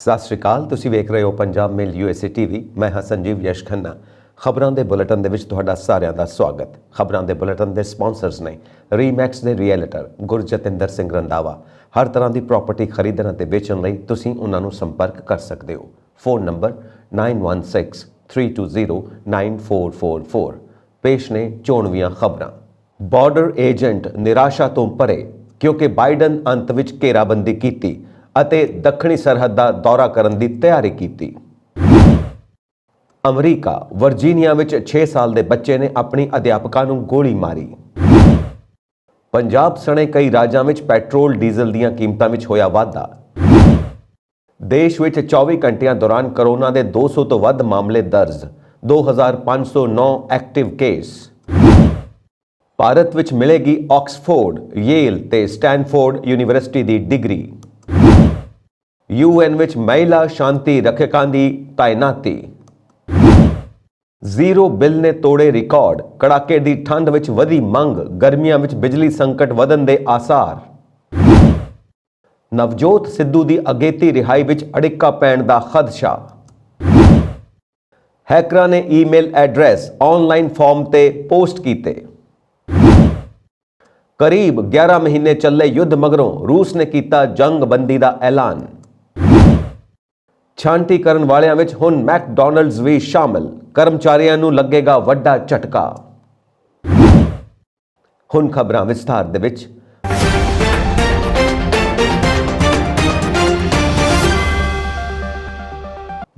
ਸਤਿ ਸ਼੍ਰੀ ਅਕਾਲ। ਤੁਸੀਂ ਵੇਖ ਰਹੇ ਹੋ ਪੰਜਾਬ ਮੇਲ USA TV। ਮੈਂ ਹਾਂ ਸੰਜੀਵ ਯਸ਼ ਖੰਨਾ। ਖਬਰਾਂ ਦੇ ਬੁਲੇਟਿਨ ਦੇ ਵਿੱਚ ਤੁਹਾਡਾ ਸਾਰਿਆਂ ਦਾ ਸਵਾਗਤ। ਖਬਰਾਂ ਦੇ ਬੁਲੇਟਿਨ ਦੇ ਸਪਾਂਸਰਸ ਨੇ ਰੀਮੈਕਸ ਦੇ ਰੀਅਲਟਰ ਗੁਰਜਤਿੰਦਰ ਸਿੰਘ ਰੰਧਾਵਾ। ਹਰ ਤਰ੍ਹਾਂ ਦੀ ਪ੍ਰਾਪਰਟੀ ਖਰੀਦਣ ਅਤੇ ਵੇਚਣ ਲਈ ਤੁਸੀਂ ਉਹਨਾਂ ਨੂੰ ਸੰਪਰਕ ਕਰ ਸਕਦੇ ਹੋ। Phone number 9163209444। ਪੇਸ਼ ਨੇ ਚੋਣਵੀਆਂ ਖਬਰਾਂ। ਬਾਰਡਰ ਏਜੰਟ ਨਿਰਾਸ਼ਾ ਤੋਂ ਭਰੇ ਕਿਉਂਕਿ ਬਾਈਡਨ ਅੰਤ ਵਿੱਚ ਘੇਰਾਬੰਦੀ ਕੀਤੀ ਅਤੇ ਦੱਖਣੀ ਸਰਹੱਦ ਦਾ ਦੌਰਾ ਕਰਨ ਦੀ ਤਿਆਰੀ ਕੀਤੀ। ਅਮਰੀਕਾ ਵਰਜੀਨੀਆ ਵਿੱਚ 6 ਸਾਲ ਦੇ ਬੱਚੇ ਨੇ ਆਪਣੀ ਅਧਿਆਪਕਾ ਨੂੰ ਗੋਲੀ ਮਾਰੀ। ਪੰਜਾਬ ਸਣੇ ਕਈ ਰਾਜਾਂ ਵਿੱਚ ਪੈਟਰੋਲ ਡੀਜ਼ਲ ਦੀਆਂ ਕੀਮਤਾਂ ਵਿੱਚ ਹੋਇਆ ਵਾਧਾ। ਦੇਸ਼ ਵਿੱਚ 24 ਘੰਟਿਆਂ ਦੌਰਾਨ ਕਰੋਨਾ ਦੇ 200 ਤੋਂ ਵੱਧ ਮਾਮਲੇ ਦਰਜ, 2509 ਐਕਟਿਵ ਕੇਸ। ਭਾਰਤ ਵਿੱਚ ਮਿਲੇਗੀ ਆਕਸਫੋਰਡ, ਯੇਲ ਤੇ ਸਟੈਨਫੋਰਡ ਯੂਨੀਵਰਸਿਟੀ ਦੀ ਡਿਗਰੀ। UN ਵਿੱਚ ਮਹਿਲਾ ਸ਼ਾਂਤੀ ਰੱਖਿਅਕਾਂ ਦੀ ਤਾਇਨਾਤੀ। ਜ਼ੀਰੋ ਬਿੱਲ ਨੇ ਤੋੜੇ ਰਿਕਾਰਡ, ਕੜਾਕੇ ਦੀ ਠੰਡ ਵਿੱਚ ਵਧੀ ਮੰਗ, ਗਰਮੀਆਂ ਵਿੱਚ ਬਿਜਲੀ ਸੰਕਟ ਵਧਣ ਦੇ ਆਸਾਰ। ਨਵਜੋਤ ਸਿੱਧੂ ਦੀ ਅਗੇਤੀ ਰਿਹਾਈ ਵਿੱਚ ਅੜਿੱਕਾ ਪੈਣ ਦਾ ਖਦਸ਼ਾ। ਹੈਕਰਾਂ ਨੇ ਈਮੇਲ ਐਡਰੈਸ ਆਨਲਾਈਨ ਫਾਰਮ ਤੇ ਪੋਸਟ ਕੀਤੇ। ਕਰੀਬ 11 ਮਹੀਨੇ ਚੱਲੇ ਯੁੱਧ ਮਗਰੋਂ ਰੂਸ ਨੇ ਕੀਤਾ ਜੰਗਬੰਦੀ ਦਾ ਐਲਾਨ। ਛਾਂਟੀ ਕਰਨ ਵਾਲਿਆਂ ਵਿੱਚ ਹੁਣ ਮੈਕਡੋਨਲਡਸ ਵੀ ਸ਼ਾਮਲ, ਕਰਮਚਾਰੀਆਂ ਨੂੰ ਲੱਗੇਗਾ ਵੱਡਾ ਝਟਕਾ। ਹੁਣ ਖਬਰਾਂ ਵਿਸਥਾਰ ਦੇ ਵਿੱਚ।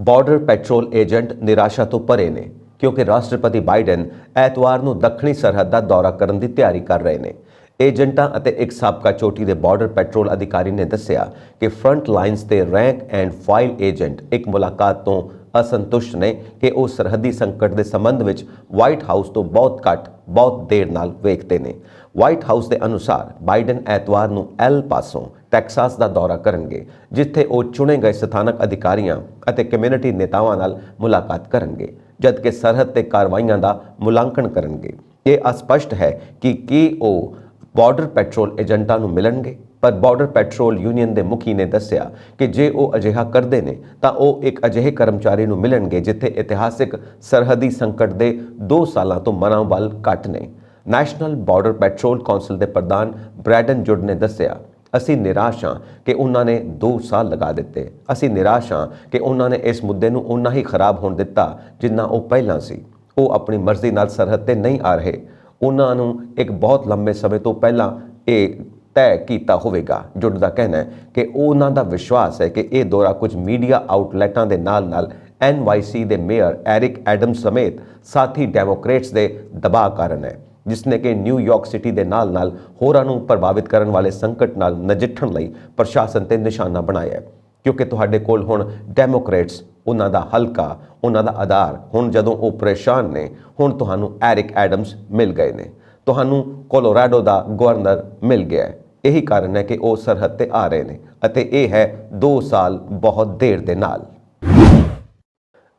ਬਾਰਡਰ ਪੈਟਰੋਲ ਏਜੰਟ ਨਿਰਾਸ਼ਾ ਤੋਂ ਭਰੇ ਨੇ ਕਿਉਂਕਿ ਰਾਸ਼ਟਰਪਤੀ ਬਾਈਡਨ ਐਤਵਾਰ ਨੂੰ ਦੱਖਣੀ ਸਰਹੱਦ ਦਾ ਦੌਰਾ ਕਰਨ ਦੀ ਤਿਆਰੀ ਕਰ ਰਹੇ ਨੇ। ਏਜੰਟਾਂ ਅਤੇ ਇੱਕ ਸਾਬਕਾ ਚੋਟੀ ਦੇ ਬਾਰਡਰ ਪੈਟਰੋਲ ਅਧਿਕਾਰੀ ਨੇ ਦੱਸਿਆ ਕਿ ਫਰੰਟ ਲਾਈਨਸ ਤੇ ਰੈਂਕ ਐਂਡ ਫਾਈਲ ਏਜੰਟ ਇੱਕ ਮੁਲਾਕਾਤ ਤੋਂ ਅਸੰਤੁਸ਼ਟ ਨੇ ਕਿ ਉਹ ਸਰਹੱਦੀ ਸੰਕਟ ਦੇ ਸੰਬੰਧ ਵਿੱਚ ਵਾਈਟ ਹਾਊਸ ਤੋਂ ਬਹੁਤ ਘੱਟ, ਬਹੁਤ ਦੇਰ ਨਾਲ ਵੇਖਦੇ ਨੇ। ਵਾਈਟ ਹਾਊਸ ਦੇ ਅਨੁਸਾਰ ਬਾਈਡਨ ਐਤਵਾਰ ਨੂੰ ਐਲ ਪਾਸੋ, ਟੈਕਸਾਸ ਦਾ ਦੌਰਾ ਕਰਨਗੇ, ਜਿੱਥੇ ਉਹ ਚੁਣੇ ਗਏ ਸਥਾਨਕ ਅਧਿਕਾਰੀਆਂ ਅਤੇ ਕਮਿਊਨਿਟੀ ਨੇਤਾਵਾਂ ਨਾਲ ਮੁਲਾਕਾਤ ਕਰਨਗੇ, ਜਦਕਿ ਸਰਹੱਦ ਤੇ ਕਾਰਵਾਈਆਂ ਦਾ ਮੁਲਾਂਕਣ ਕਰਨਗੇ। ਇਹ ਅਸਪਸ਼ਟ ਹੈ ਕਿ ਕੀ ਉਹ ਬਾਰਡਰ ਪੈਟਰੋਲ ਏਜੰਟਾਂ ਨੂੰ ਮਿਲਣਗੇ, ਪਰ ਬਾਰਡਰ ਪੈਟਰੋਲ ਯੂਨੀਅਨ ਦੇ ਮੁਖੀ ਨੇ ਦੱਸਿਆ ਕਿ ਜੇ ਉਹ ਅਜਿਹਾ ਕਰਦੇ ਨੇ ਤਾਂ ਉਹ ਇੱਕ ਅਜਿਹੇ ਕਰਮਚਾਰੀ ਨੂੰ ਮਿਲਣਗੇ ਜਿੱਥੇ ਇਤਿਹਾਸਿਕ ਸਰਹੱਦੀ ਸੰਕਟ ਦੇ 2 ਸਾਲਾਂ ਤੋਂ ਮਨੋਬਲ ਘੱਟ ਨੇ। ਨੈਸ਼ਨਲ ਬਾਰਡਰ ਪੈਟਰੋਲ ਕੌਂਸਲ ਦੇ ਪ੍ਰਧਾਨ ਬ੍ਰੈਡਨ ਜੁਡ ਨੇ ਦੱਸਿਆ, ਅਸੀਂ ਨਿਰਾਸ਼ ਹਾਂ ਕਿ ਉਹਨਾਂ ਨੇ 2 ਸਾਲ ਲਗਾ ਦਿੱਤੇ। ਅਸੀਂ ਨਿਰਾਸ਼ ਹਾਂ ਕਿ ਉਹਨਾਂ ਨੇ ਇਸ ਮੁੱਦੇ ਨੂੰ ਉਨਾ ਹੀ ਖਰਾਬ ਹੋਣ ਦਿੱਤਾ ਜਿੰਨਾ ਉਹ ਪਹਿਲਾਂ ਸੀ। ਉਹ ਆਪਣੀ ਮਰਜ਼ੀ ਨਾਲ ਸਰਹੱਦ ਤੇ ਨਹੀਂ ਆ ਰਹੇ। ਉਹਨਾਂ ਨੂੰ ਇੱਕ ਬਹੁਤ ਲੰਬੇ ਸਮੇਂ ਤੋਂ ਪਹਿਲਾਂ ਇਹ ਤੈਅ ਕੀਤਾ ਹੋਵੇਗਾ। ਜੁਡ ਦਾ ਕਹਿਣਾ ਹੈ ਕਿ ਉਹਨਾਂ ਦਾ ਵਿਸ਼ਵਾਸ ਹੈ ਕਿ ਇਹ ਦੌਰਾ ਕੁਝ ਮੀਡੀਆ ਆਊਟਲੈਟਾਂ ਦੇ ਨਾਲ NYC ਦੇ ਮੇਅਰ ਐਰਿਕ ਐਡਮਸ ਸਮੇਤ ਸਾਥੀ ਡੈਮੋਕ੍ਰੇਟਸ ਦੇ ਦਬਾਅ ਕਾਰਨ ਹੈ, ਜਿਸਨੇ ਕਿ ਨਿਊਯਾਰਕ ਸਿਟੀ ਦੇ ਨਾਲ ਹੋਰਾਂ ਨੂੰ ਪ੍ਰਭਾਵਿਤ ਕਰਨ ਵਾਲੇ ਸੰਕਟ ਨਾਲ ਨਜਿੱਠਣ ਲਈ ਪ੍ਰਸ਼ਾਸਨ ਤੇ ਨਿਸ਼ਾਨਾ ਬਣਾਇਆ ਹੈ। ਕਿਉਂਕਿ ਤੁਹਾਡੇ ਕੋਲ ਹੁਣ ਡੈਮੋਕ੍ਰੇਟਸ, ਉਹਨਾਂ ਦਾ ਹਲਕਾ, ਉਹਨਾਂ ਦਾ ਆਧਾਰ, ਹੁਣ ਜਦੋਂ ਉਹ ਪਰੇਸ਼ਾਨ ਨੇ, ਹੁਣ ਤੁਹਾਨੂੰ ਐਰਿਕ ਐਡਮਸ ਮਿਲ ਗਏ ਨੇ, ਤੁਹਾਨੂੰ ਕੋਲੋਰਾਡੋ ਦਾ ਗਵਰਨਰ ਮਿਲ ਗਿਆ ਹੈ। ਇਹੀ ਕਾਰਨ ਹੈ ਕਿ ਉਹ ਸਰਹੱਦ ਤੇ ਆ ਰਹੇ ਨੇ ਅਤੇ ਇਹ ਹੈ 2 ਸਾਲ ਬਹੁਤ ਦੇਰ ਦੇ ਨਾਲ।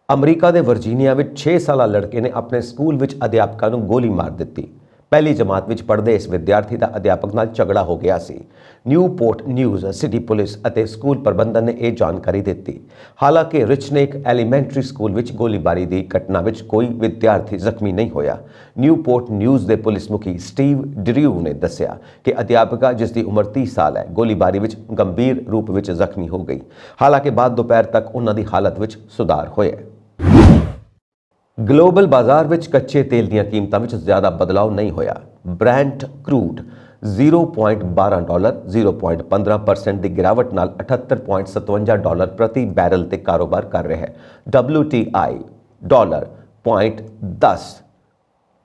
ਅਮਰੀਕਾ ਦੇ ਵਰਜੀਨੀਆ ਵਿੱਚ 6 ਸਾਲਾ ਲੜਕੇ ਨੇ ਆਪਣੇ ਸਕੂਲ ਵਿੱਚ ਅਧਿਆਪਕਾ ਨੂੰ ਗੋਲੀ ਮਾਰ ਦਿੱਤੀ। ਪਹਿਲੀ ਜਮਾਤ ਵਿੱਚ ਪੜ੍ਹਦੇ ਇਸ ਵਿਦਿਆਰਥੀ ਦਾ ਅਧਿਆਪਕ ਨਾਲ ਝਗੜਾ ਹੋ ਗਿਆ ਸੀ। ਨਿਊਪੋਰਟ ਨਿਊਜ਼ ਸਿਟੀ ਪੁਲਿਸ ਅਤੇ ਸਕੂਲ ਪ੍ਰਬੰਧਨ ਨੇ ਇਹ ਜਾਣਕਾਰੀ ਦਿੱਤੀ। ਹਾਲਾਂਕਿ ਰਿਚਨੇਕ ਐਲੀਮੈਂਟਰੀ ਸਕੂਲ ਵਿੱਚ ਗੋਲੀਬਾਰੀ ਦੀ ਘਟਨਾ ਵਿੱਚ ਕੋਈ ਵਿਦਿਆਰਥੀ ਜ਼ਖਮੀ ਨਹੀਂ ਹੋਇਆ। ਨਿਊਪੋਰਟ ਨਿਊਜ਼ ਦੇ ਪੁਲਿਸ ਮੁਖੀ ਸਟੀਵ ਡਰਿਊ ਨੇ ਦੱਸਿਆ ਕਿ ਅਧਿਆਪਕਾ, ਜਿਸ ਦੀ ਉਮਰ 30 ਸਾਲ ਹੈ, ਗੋਲੀਬਾਰੀ ਵਿੱਚ ਗੰਭੀਰ ਰੂਪ ਵਿੱਚ ਜ਼ਖਮੀ ਹੋ ਗਈ। ਹਾਲਾਂਕਿ ਬਾਅਦ ਦੁਪਹਿਰ ਤੱਕ ਉਹਨਾਂ ਦੀ ਹਾਲਤ ਵਿੱਚ ਸੁਧਾਰ ਹੋਇਆ। ਗਲੋਬਲ ਬਾਜ਼ਾਰ ਵਿੱਚ ਕੱਚੇ ਤੇਲ ਦੀਆਂ ਕੀਮਤਾਂ ਵਿੱਚ ਜ਼ਿਆਦਾ ਬਦਲਾਅ ਨਹੀਂ ਹੋਇਆ। ਬ੍ਰੈਂਟ ਕਰੂਡ $0.12, 0.15% ਦੀ ਗਿਰਾਵਟ ਨਾਲ $78.57 ਪ੍ਰਤੀ ਬੈਰਲ ਤੇ ਕਾਰੋਬਾਰ ਕਰ ਰਿਹਾ ਹੈ। WTI $0.10,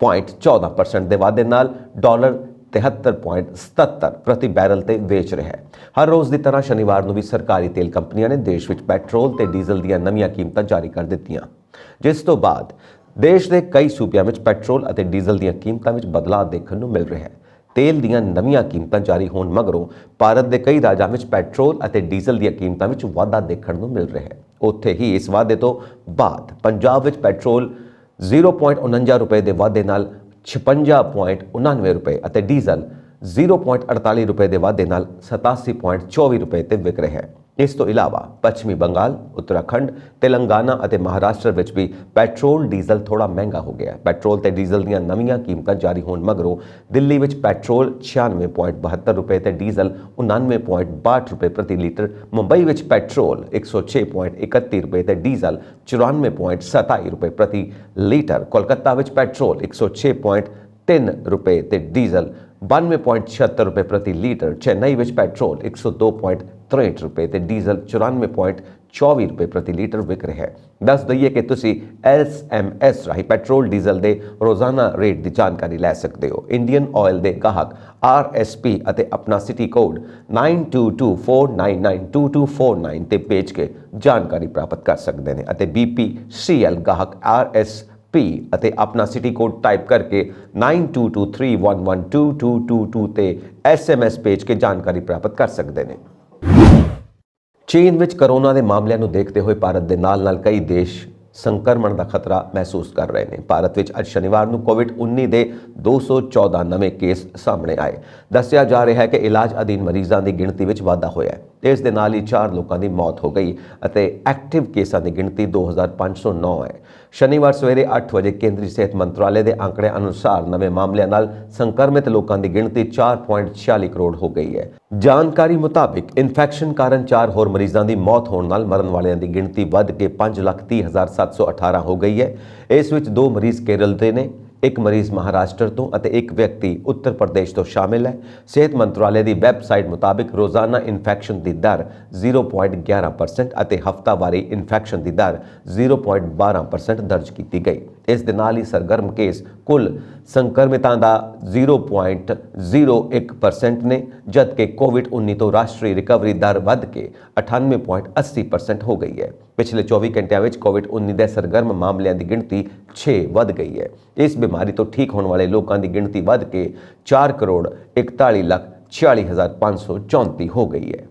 0.14% ਦੇ ਵਾਧੇ ਨਾਲ $73.77 ਪ੍ਰਤੀ ਬੈਰਲ ਤੇ ਵੇਚ ਰਿਹਾ ਹੈ। ਹਰ ਰੋਜ਼ ਦੀ ਤਰ੍ਹਾਂ ਸ਼ਨੀਵਾਰ ਨੂੰ ਵੀ ਸਰਕਾਰੀ ਤੇਲ ਕੰਪਨੀਆਂ ਨੇ ਦੇਸ਼ ਵਿੱਚ ਪੈਟਰੋਲ ਤੇ ਡੀਜ਼ਲ ਦੀਆਂ ਨਵੀਆਂ ਕੀਮਤਾਂ ਜਾਰੀ ਕਰ ਦਿੱਤੀਆਂ, ਜਿਸ ਤੋਂ ਬਾਅਦ ਦੇਸ਼ ਦੇ ਕਈ ਸੂਬਿਆਂ ਵਿੱਚ ਪੈਟਰੋਲ ਅਤੇ ਡੀਜ਼ਲ ਦੀਆਂ ਕੀਮਤਾਂ ਵਿੱਚ ਬਦਲਾਅ ਦੇਖਣ ਨੂੰ ਮਿਲ ਰਿਹਾ ਹੈ। ਤੇਲ ਦੀਆਂ ਨਵੀਆਂ ਕੀਮਤਾਂ ਜਾਰੀ ਹੋਣ ਮਗਰੋਂ ਭਾਰਤ ਦੇ ਕਈ ਰਾਜਾਂ ਵਿੱਚ ਪੈਟਰੋਲ ਅਤੇ ਡੀਜ਼ਲ ਦੀਆਂ ਕੀਮਤਾਂ ਵਿੱਚ ਵਾਧਾ ਦੇਖਣ ਨੂੰ ਮਿਲ ਰਿਹਾ ਹੈ। ਉੱਥੇ ਹੀ ਇਸ ਵਾਧੇ ਤੋਂ ਬਾਅਦ ਪੰਜਾਬ ਵਿੱਚ ਪੈਟਰੋਲ 0.49 ਰੁਪਏ ਦੇ ਵਾਧੇ ਨਾਲ 56.99 ਰੁਪਏ ਅਤੇ ਡੀਜ਼ਲ 0.48 ਰੁਪਏ ਦੇ ਵਾਧੇ ਨਾਲ 87.24 ਰੁਪਏ ਤੇ ਵਿਕ ਰਿਹਾ ਹੈ। ਇਸ ਤੋਂ ਇਲਾਵਾ ਪੱਛਮੀ ਬੰਗਾਲ, ਉੱਤਰਾਖੰਡ, ਤੇਲੰਗਾਨਾ ਅਤੇ ਮਹਾਰਾਸ਼ਟਰ ਵਿੱਚ ਵੀ ਪੈਟਰੋਲ ਡੀਜ਼ਲ ਥੋੜਾ ਮਹਿੰਗਾ ਹੋ ਗਿਆ ਹੈ। ਪੈਟਰੋਲ ਤੇ ਡੀਜ਼ਲ ਦੀਆਂ ਨਵੀਆਂ ਕੀਮਤਾਂ ਜਾਰੀ ਹੋਣ ਮਗਰੋਂ ਦਿੱਲੀ ਵਿੱਚ ਪੈਟਰੋਲ 96.72 ਰੁਪਏ ਤੇ ਡੀਜ਼ਲ 99.62 ਰੁਪਏ ਪ੍ਰਤੀ ਲੀਟਰ, ਮੁੰਬਈ ਵਿੱਚ ਪੈਟਰੋਲ 106.31 ਰੁਪਏ ਤੇ ਡੀਜ਼ਲ 94.27 ਰੁਪਏ ਪ੍ਰਤੀ ਲੀਟਰ, ਕੋਲਕਾਤਾ ਵਿੱਚ ਪੈਟਰੋਲ 106.3 ਰੁਪਏ ਤੇ ਡੀਜ਼ਲ 92.76 ਰੁਪਏ ਪ੍ਰਤੀ ਲੀਟਰ, ਚੇਨਈ ਵਿੱਚ ਪੈਟਰੋਲ 102.63 ਰੁਪਏ ਤੇ ਡੀਜ਼ਲ 94.24 ਰੁਪਏ ਪ੍ਰਤੀ ਲੀਟਰ ਵਿਕ ਰਿਹਾ ਹੈ। ਦੱਸ ਦਈਏ ਕਿ ਤੁਸੀਂ SMS ਰਾਹੀਂ ਪੈਟਰੋਲ ਡੀਜ਼ਲ ਦੇ ਰੋਜ਼ਾਨਾ ਰੇਟ ਦੀ ਜਾਣਕਾਰੀ ਲੈ ਸਕਦੇ ਹੋ। ਇੰਡੀਅਨ ਆਇਲ ਦੇ ਗਾਹਕ RSP ਅਤੇ ਆਪਣਾ ਸਿਟੀ ਕੋਡ 9224992249 ਤੇ ਭੇਜ ਕੇ ਜਾਣਕਾਰੀ ਪ੍ਰਾਪਤ ਕਰ ਸਕਦੇ ਨੇ ਅਤੇ BPCL ਗਾਹਕ RSP ਅਤੇ ਆਪਣਾ ਸਿਟੀ ਕੋਡ ਟਾਈਪ ਕਰਕੇ 9223112222 ਤੇ SMS ਭੇਜ ਕੇ ਜਾਣਕਾਰੀ ਪ੍ਰਾਪਤ ਕਰ ਸਕਦੇ ਨੇ। ਚੀਨ ਵਿੱਚ ਕੋਰੋਨਾ ਦੇ ਮਾਮਲਿਆਂ ਨੂੰ ਦੇਖਦੇ ਹੋਏ ਭਾਰਤ ਦੇ ਨਾਲ-ਨਾਲ ਕਈ ਦੇਸ਼ ਸੰਕਰਮਣ ਦਾ ਖਤਰਾ ਮਹਿਸੂਸ ਕਰ ਰਹੇ ਨੇ। ਭਾਰਤ ਵਿੱਚ ਅੱਜ ਸ਼ਨੀਵਾਰ ਨੂੰ ਕੋਵਿਡ-19 ਦੇ 214 ਨਵੇਂ ਕੇਸ ਸਾਹਮਣੇ ਆਏ। ਦੱਸਿਆ ਜਾ ਰਿਹਾ ਹੈ ਕਿ ਇਲਾਜ ਅਧੀਨ ਮਰੀਜ਼ਾਂ ਦੀ ਗਿਣਤੀ ਵਿੱਚ ਵਾਧਾ ਹੋਇਆ ਹੈ। ਇਸ ਦੇ ਨਾਲ ਹੀ 4 ਲੋਕਾਂ ਦੀ ਮੌਤ ਹੋ ਗਈ ਅਤੇ ਐਕਟਿਵ ਕੇਸਾਂ ਦੀ ਗਿਣਤੀ 2509 ਹੈ। ਸ਼ਨੀਵਾਰ ਸਵੇਰੇ 8 ਵਜੇ ਕੇਂਦਰੀ ਸਿਹਤ ਮੰਤਰਾਲੇ ਦੇ ਅੰਕੜਿਆਂ ਅਨੁਸਾਰ ਨਵੇਂ ਮਾਮਲਿਆਂ ਨਾਲ ਸੰਕਰਮਿਤ ਲੋਕਾਂ ਦੀ ਗਿਣਤੀ 4.46 ਕਰੋੜ ਹੋ ਗਈ ਹੈ। ਜਾਣਕਾਰੀ ਮੁਤਾਬਿਕ ਇਨਫੈਕਸ਼ਨ ਕਾਰਨ 4 ਹੋਰ ਮਰੀਜ਼ਾਂ ਦੀ ਮੌਤ ਹੋਣ ਨਾਲ ਮਰਨ ਵਾਲਿਆਂ ਦੀ ਗਿਣਤੀ ਵੱਧ ਕੇ 5,30,718 ਹੋ ਗਈ ਹੈ। ਇਸ ਵਿੱਚ 2 ਮਰੀਜ਼ ਕੇਰਲ ਦੇ ਨੇ, 1 ਮਰੀਜ਼ ਮਹਾਰਾਸ਼ਟਰ ਤੋਂ ਅਤੇ 1 ਵਿਅਕਤੀ ਉੱਤਰ ਪ੍ਰਦੇਸ਼ ਤੋਂ ਸ਼ਾਮਿਲ ਹੈ। ਸਿਹਤ ਮੰਤਰਾਲੇ ਦੀ ਵੈਬਸਾਈਟ ਮੁਤਾਬਿਕ ਰੋਜ਼ਾਨਾ ਇਨਫੈਕਸ਼ਨ ਦੀ ਦਰ 0.11% ਅਤੇ ਹਫ਼ਤਾਵਾਰੀ ਇਨਫੈਕਸ਼ਨ ਦੀ ਦਰ 0.12% ਦਰਜ ਕੀਤੀ ਗਈ। ਇਸ ਦੇ ਨਾਲ ਹੀ ਸਰਗਰਮ ਕੇਸ ਕੁੱਲ ਸੰਕਰਮਿਤਾਂ ਦਾ 0.01% ਨੇ, ਜਦਕਿ ਕੋਵਿਡ-19 ਤੋਂ ਰਾਸ਼ਟਰੀ ਰਿਕਵਰੀ ਦਰ ਵੱਧ ਕੇ 98.80% ਹੋ ਗਈ ਹੈ। ਪਿਛਲੇ 24 ਘੰਟਿਆਂ ਵਿੱਚ ਕੋਵਿਡ-19 ਦੇ ਸਰਗਰਮ ਮਾਮਲਿਆਂ ਦੀ ਗਿਣਤੀ 6 ਵੱਧ ਗਈ ਹੈ। ਇਸ ਬਿਮਾਰੀ ਤੋਂ ਠੀਕ ਹੋਣ ਵਾਲੇ ਲੋਕਾਂ ਦੀ ਗਿਣਤੀ ਵੱਧ ਕੇ 4,41,46,534 ਹੋ ਗਈ ਹੈ।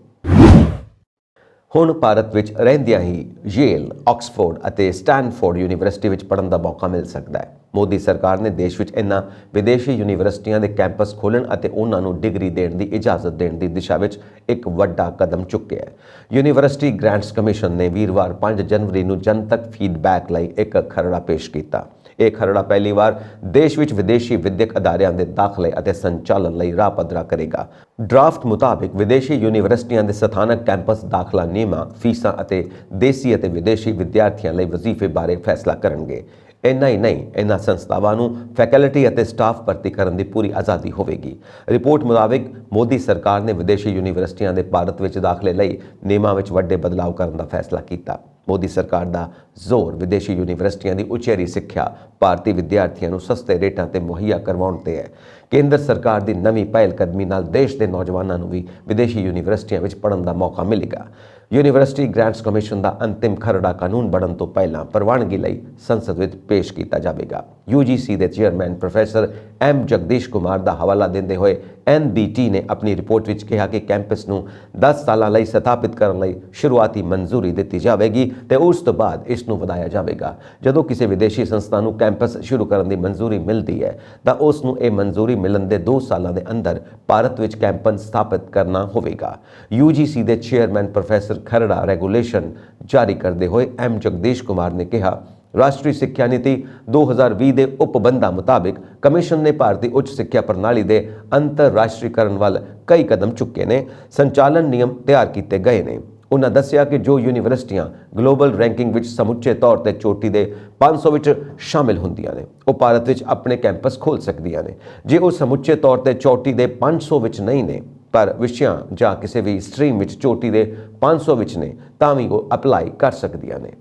ਹੁਣ ਭਾਰਤ ਵਿੱਚ ਰਹਿੰਦਿਆਂ ਹੀ ਯੇਲ, ਆਕਸਫੋਰਡ ਅਤੇ ਸਟੈਨਫੋਰਡ ਯੂਨੀਵਰਸਿਟੀ ਵਿੱਚ ਪੜ੍ਹਨ ਦਾ ਮੌਕਾ ਮਿਲ ਸਕਦਾ ਹੈ। ਮੋਦੀ ਸਰਕਾਰ ਨੇ ਦੇਸ਼ ਵਿੱਚ ਇਨ੍ਹਾਂ ਵਿਦੇਸ਼ੀ ਯੂਨੀਵਰਸਿਟੀਆਂ ਦੇ ਕੈਂਪਸ ਖੋਲ੍ਹਣ ਅਤੇ ਉਹਨਾਂ ਨੂੰ ਡਿਗਰੀ ਦੇਣ ਦੀ ਇਜਾਜ਼ਤ ਦੇਣ ਦੀ ਦਿਸ਼ਾ ਵਿੱਚ ਇੱਕ ਵੱਡਾ ਕਦਮ ਚੁੱਕਿਆ ਹੈ। ਯੂਨੀਵਰਸਿਟੀ ਗ੍ਰਾਂਟਸ ਕਮਿਸ਼ਨ ਨੇ ਵੀਰਵਾਰ 5 ਜਨਵਰੀ ਨੂੰ ਜਨਤਕ ਫੀਡਬੈਕ ਲਈ ਇੱਕ ਖਰੜਾ ਪੇਸ਼ ਕੀਤਾ। ਇਹ ਖਰੜਾ ਪਹਿਲੀ ਵਾਰ ਦੇਸ਼ ਵਿੱਚ ਵਿਦੇਸ਼ੀ ਵਿਦਿਅਕ ਅਦਾਰਿਆਂ ਦੇ ਦਾਖਲੇ ਅਤੇ ਸੰਚਾਲਨ ਲਈ ਰਾਹ ਪੱਧਰਾ ਕਰੇਗਾ। ਡਰਾਫਟ ਮੁਤਾਬਿਕ ਵਿਦੇਸ਼ੀ ਯੂਨੀਵਰਸਿਟੀਆਂ ਦੇ ਸਥਾਨਕ ਕੈਂਪਸ ਦਾਖਲਾ ਨਿਯਮਾਂ, ਫੀਸਾਂ ਅਤੇ ਦੇਸੀ ਅਤੇ ਵਿਦੇਸ਼ੀ ਵਿਦਿਆਰਥੀਆਂ ਲਈ ਵਜ਼ੀਫੇ ਬਾਰੇ ਫੈਸਲਾ ਕਰਨਗੇ। ਇੰਨਾ ਹੀ ਨਹੀਂ, ਇਹਨਾਂ ਸੰਸਥਾਵਾਂ ਨੂੰ ਫੈਕਲਟੀ ਅਤੇ ਸਟਾਫ ਭਰਤੀ ਕਰਨ ਦੀ ਪੂਰੀ ਆਜ਼ਾਦੀ ਹੋਵੇਗੀ। ਰਿਪੋਰਟ ਮੁਤਾਬਿਕ ਮੋਦੀ ਸਰਕਾਰ ਨੇ ਵਿਦੇਸ਼ੀ ਯੂਨੀਵਰਸਿਟੀਆਂ ਦੇ ਭਾਰਤ ਵਿੱਚ ਦਾਖਲੇ ਲਈ ਨਿਯਮਾਂ ਵਿੱਚ ਵੱਡੇ ਬਦਲਾਅ ਕਰਨ ਦਾ ਫੈਸਲਾ ਕੀਤਾ। ਮੋਦੀ ਸਰਕਾਰ ਦਾ ਜ਼ੋਰ ਵਿਦੇਸ਼ੀ ਯੂਨੀਵਰਸਿਟੀਆਂ ਦੀ ਉਚੇਰੀ ਸਿੱਖਿਆ ਭਾਰਤੀ ਵਿਦਿਆਰਥੀਆਂ ਨੂੰ ਸਸਤੇ ਰੇਟਾਂ ਤੇ ਮੁਹੱਈਆ ਕਰਵਾਉਣ ਤੇ ਹੈ। ਕੇਂਦਰ ਸਰਕਾਰ ਦੀ ਨਵੀਂ ਪਹਿਲ ਕਦਮੀ ਨਾਲ ਦੇਸ਼ ਦੇ ਨੌਜਵਾਨਾਂ ਨੂੰ ਵੀ ਵਿਦੇਸ਼ੀ ਯੂਨੀਵਰਸਿਟੀਆਂ ਵਿੱਚ ਪੜ੍ਹਨ ਦਾ ਮੌਕਾ ਮਿਲੇਗਾ। ਯੂਨੀਵਰਸਿਟੀ ਗ੍ਰਾਂਟਸ ਕਮਿਸ਼ਨ ਦਾ ਅੰਤਿਮ ਖਰੜਾ ਕਾਨੂੰਨ ਬਣਨ ਤੋਂ ਪਹਿਲਾਂ ਪ੍ਰਵਾਨਗੀ ਲਈ ਸੰਸਦ ਵਿੱਚ ਪੇਸ਼ ਕੀਤਾ ਜਾਵੇਗਾ। UGC ਦੇ chairman professor M Jagdish Kumar ਦਾ ਹਵਾਲਾ ਦਿੰਦੇ ਹੋਏ NBT ਨੇ ਆਪਣੀ ਰਿਪੋਰਟ ਵਿੱਚ ਕਿਹਾ ਕਿ ਕੈਂਪਸ ਨੂੰ 10 ਸਾਲਾਂ ਲਈ ਸਥਾਪਿਤ ਕਰਨ ਲਈ ਸ਼ੁਰੂਆਤੀ ਮਨਜ਼ੂਰੀ ਦਿੱਤੀ ਜਾਵੇਗੀ ਤੇ ਉਸ ਤੋਂ ਬਾਅਦ ਇਸ ਨੂੰ ਵਧਾਇਆ ਜਾਵੇਗਾ। ਜਦੋਂ ਕਿਸੇ ਵਿਦੇਸ਼ੀ ਸੰਸਥਾ ਨੂੰ ਕੈਂਪਸ ਸ਼ੁਰੂ ਕਰਨ ਦੀ ਮਨਜ਼ੂਰੀ ਮਿਲਦੀ ਹੈ ਤਾਂ ਉਸ ਨੂੰ ਇਹ ਮਨਜ਼ੂਰੀ ਮਿਲਣ ਦੇ 2 ਸਾਲਾਂ ਦੇ ਅੰਦਰ ਭਾਰਤ ਵਿੱਚ ਕੈਂਪਸ ਸਥਾਪਿਤ ਕਰਨਾ ਹੋਵੇਗਾ। UGC ਦੇ ਚੇਅਰਮੈਨ ਪ੍ਰੋਫੈਸਰ ਖਰੜਾ ਰੈਗੂਲੇਸ਼ਨ ਜਾਰੀ ਕਰਦੇ ਹੋਏ M ਜਗਦੀਸ਼ ਕੁਮਾਰ ਨੇ ਕਿਹਾ, ਰਾਸ਼ਟਰੀ ਸਿੱਖਿਆ ਨੀਤੀ 2020 ਦੇ ਉਪਬੰਧਾਂ ਮੁਤਾਬਿਕ ਕਮਿਸ਼ਨ ਨੇ ਭਾਰਤੀ ਉੱਚ ਸਿੱਖਿਆ ਪ੍ਰਣਾਲੀ ਦੇ ਅੰਤਰਰਾਸ਼ਟਰੀਕਰਨ ਵੱਲ ਕਈ ਕਦਮ ਚੁੱਕੇ ਨੇ। ਸੰਚਾਲਨ ਨਿਯਮ ਤਿਆਰ ਕੀਤੇ ਗਏ ਨੇ। ਉਹਨਾਂ ਦੱਸਿਆ ਕਿ ਜੋ ਯੂਨੀਵਰਸਿਟੀਆਂ ਗਲੋਬਲ ਰੈਂਕਿੰਗ ਵਿੱਚ ਸਮੁੱਚੇ ਤੌਰ ਤੇ ਚੋਟੀ ਦੇ 500 ਵਿੱਚ ਸ਼ਾਮਿਲ ਹੁੰਦੀਆਂ ਨੇ, ਉਹ ਭਾਰਤ ਵਿੱਚ ਆਪਣੇ ਕੈਂਪਸ ਖੋਲ੍ਹ ਸਕਦੀਆਂ ਨੇ। ਜੇ ਉਹ ਸਮੁੱਚੇ ਤੌਰ ਤੇ ਚੋਟੀ ਦੇ 500 ਵਿੱਚ ਨਹੀਂ ਨੇ ਪਰ ਵਿਸ਼ਿਆਂ ਜਾਂ ਕਿਸੇ ਵੀ ਸਟਰੀਮ ਵਿੱਚ ਚੋਟੀ ਦੇ 500 ਵਿੱਚ ਨੇ ਤਾਂ ਵੀ ਉਹ ਅਪਲਾਈ ਕਰ ਸਕਦੀਆਂ ਨੇ।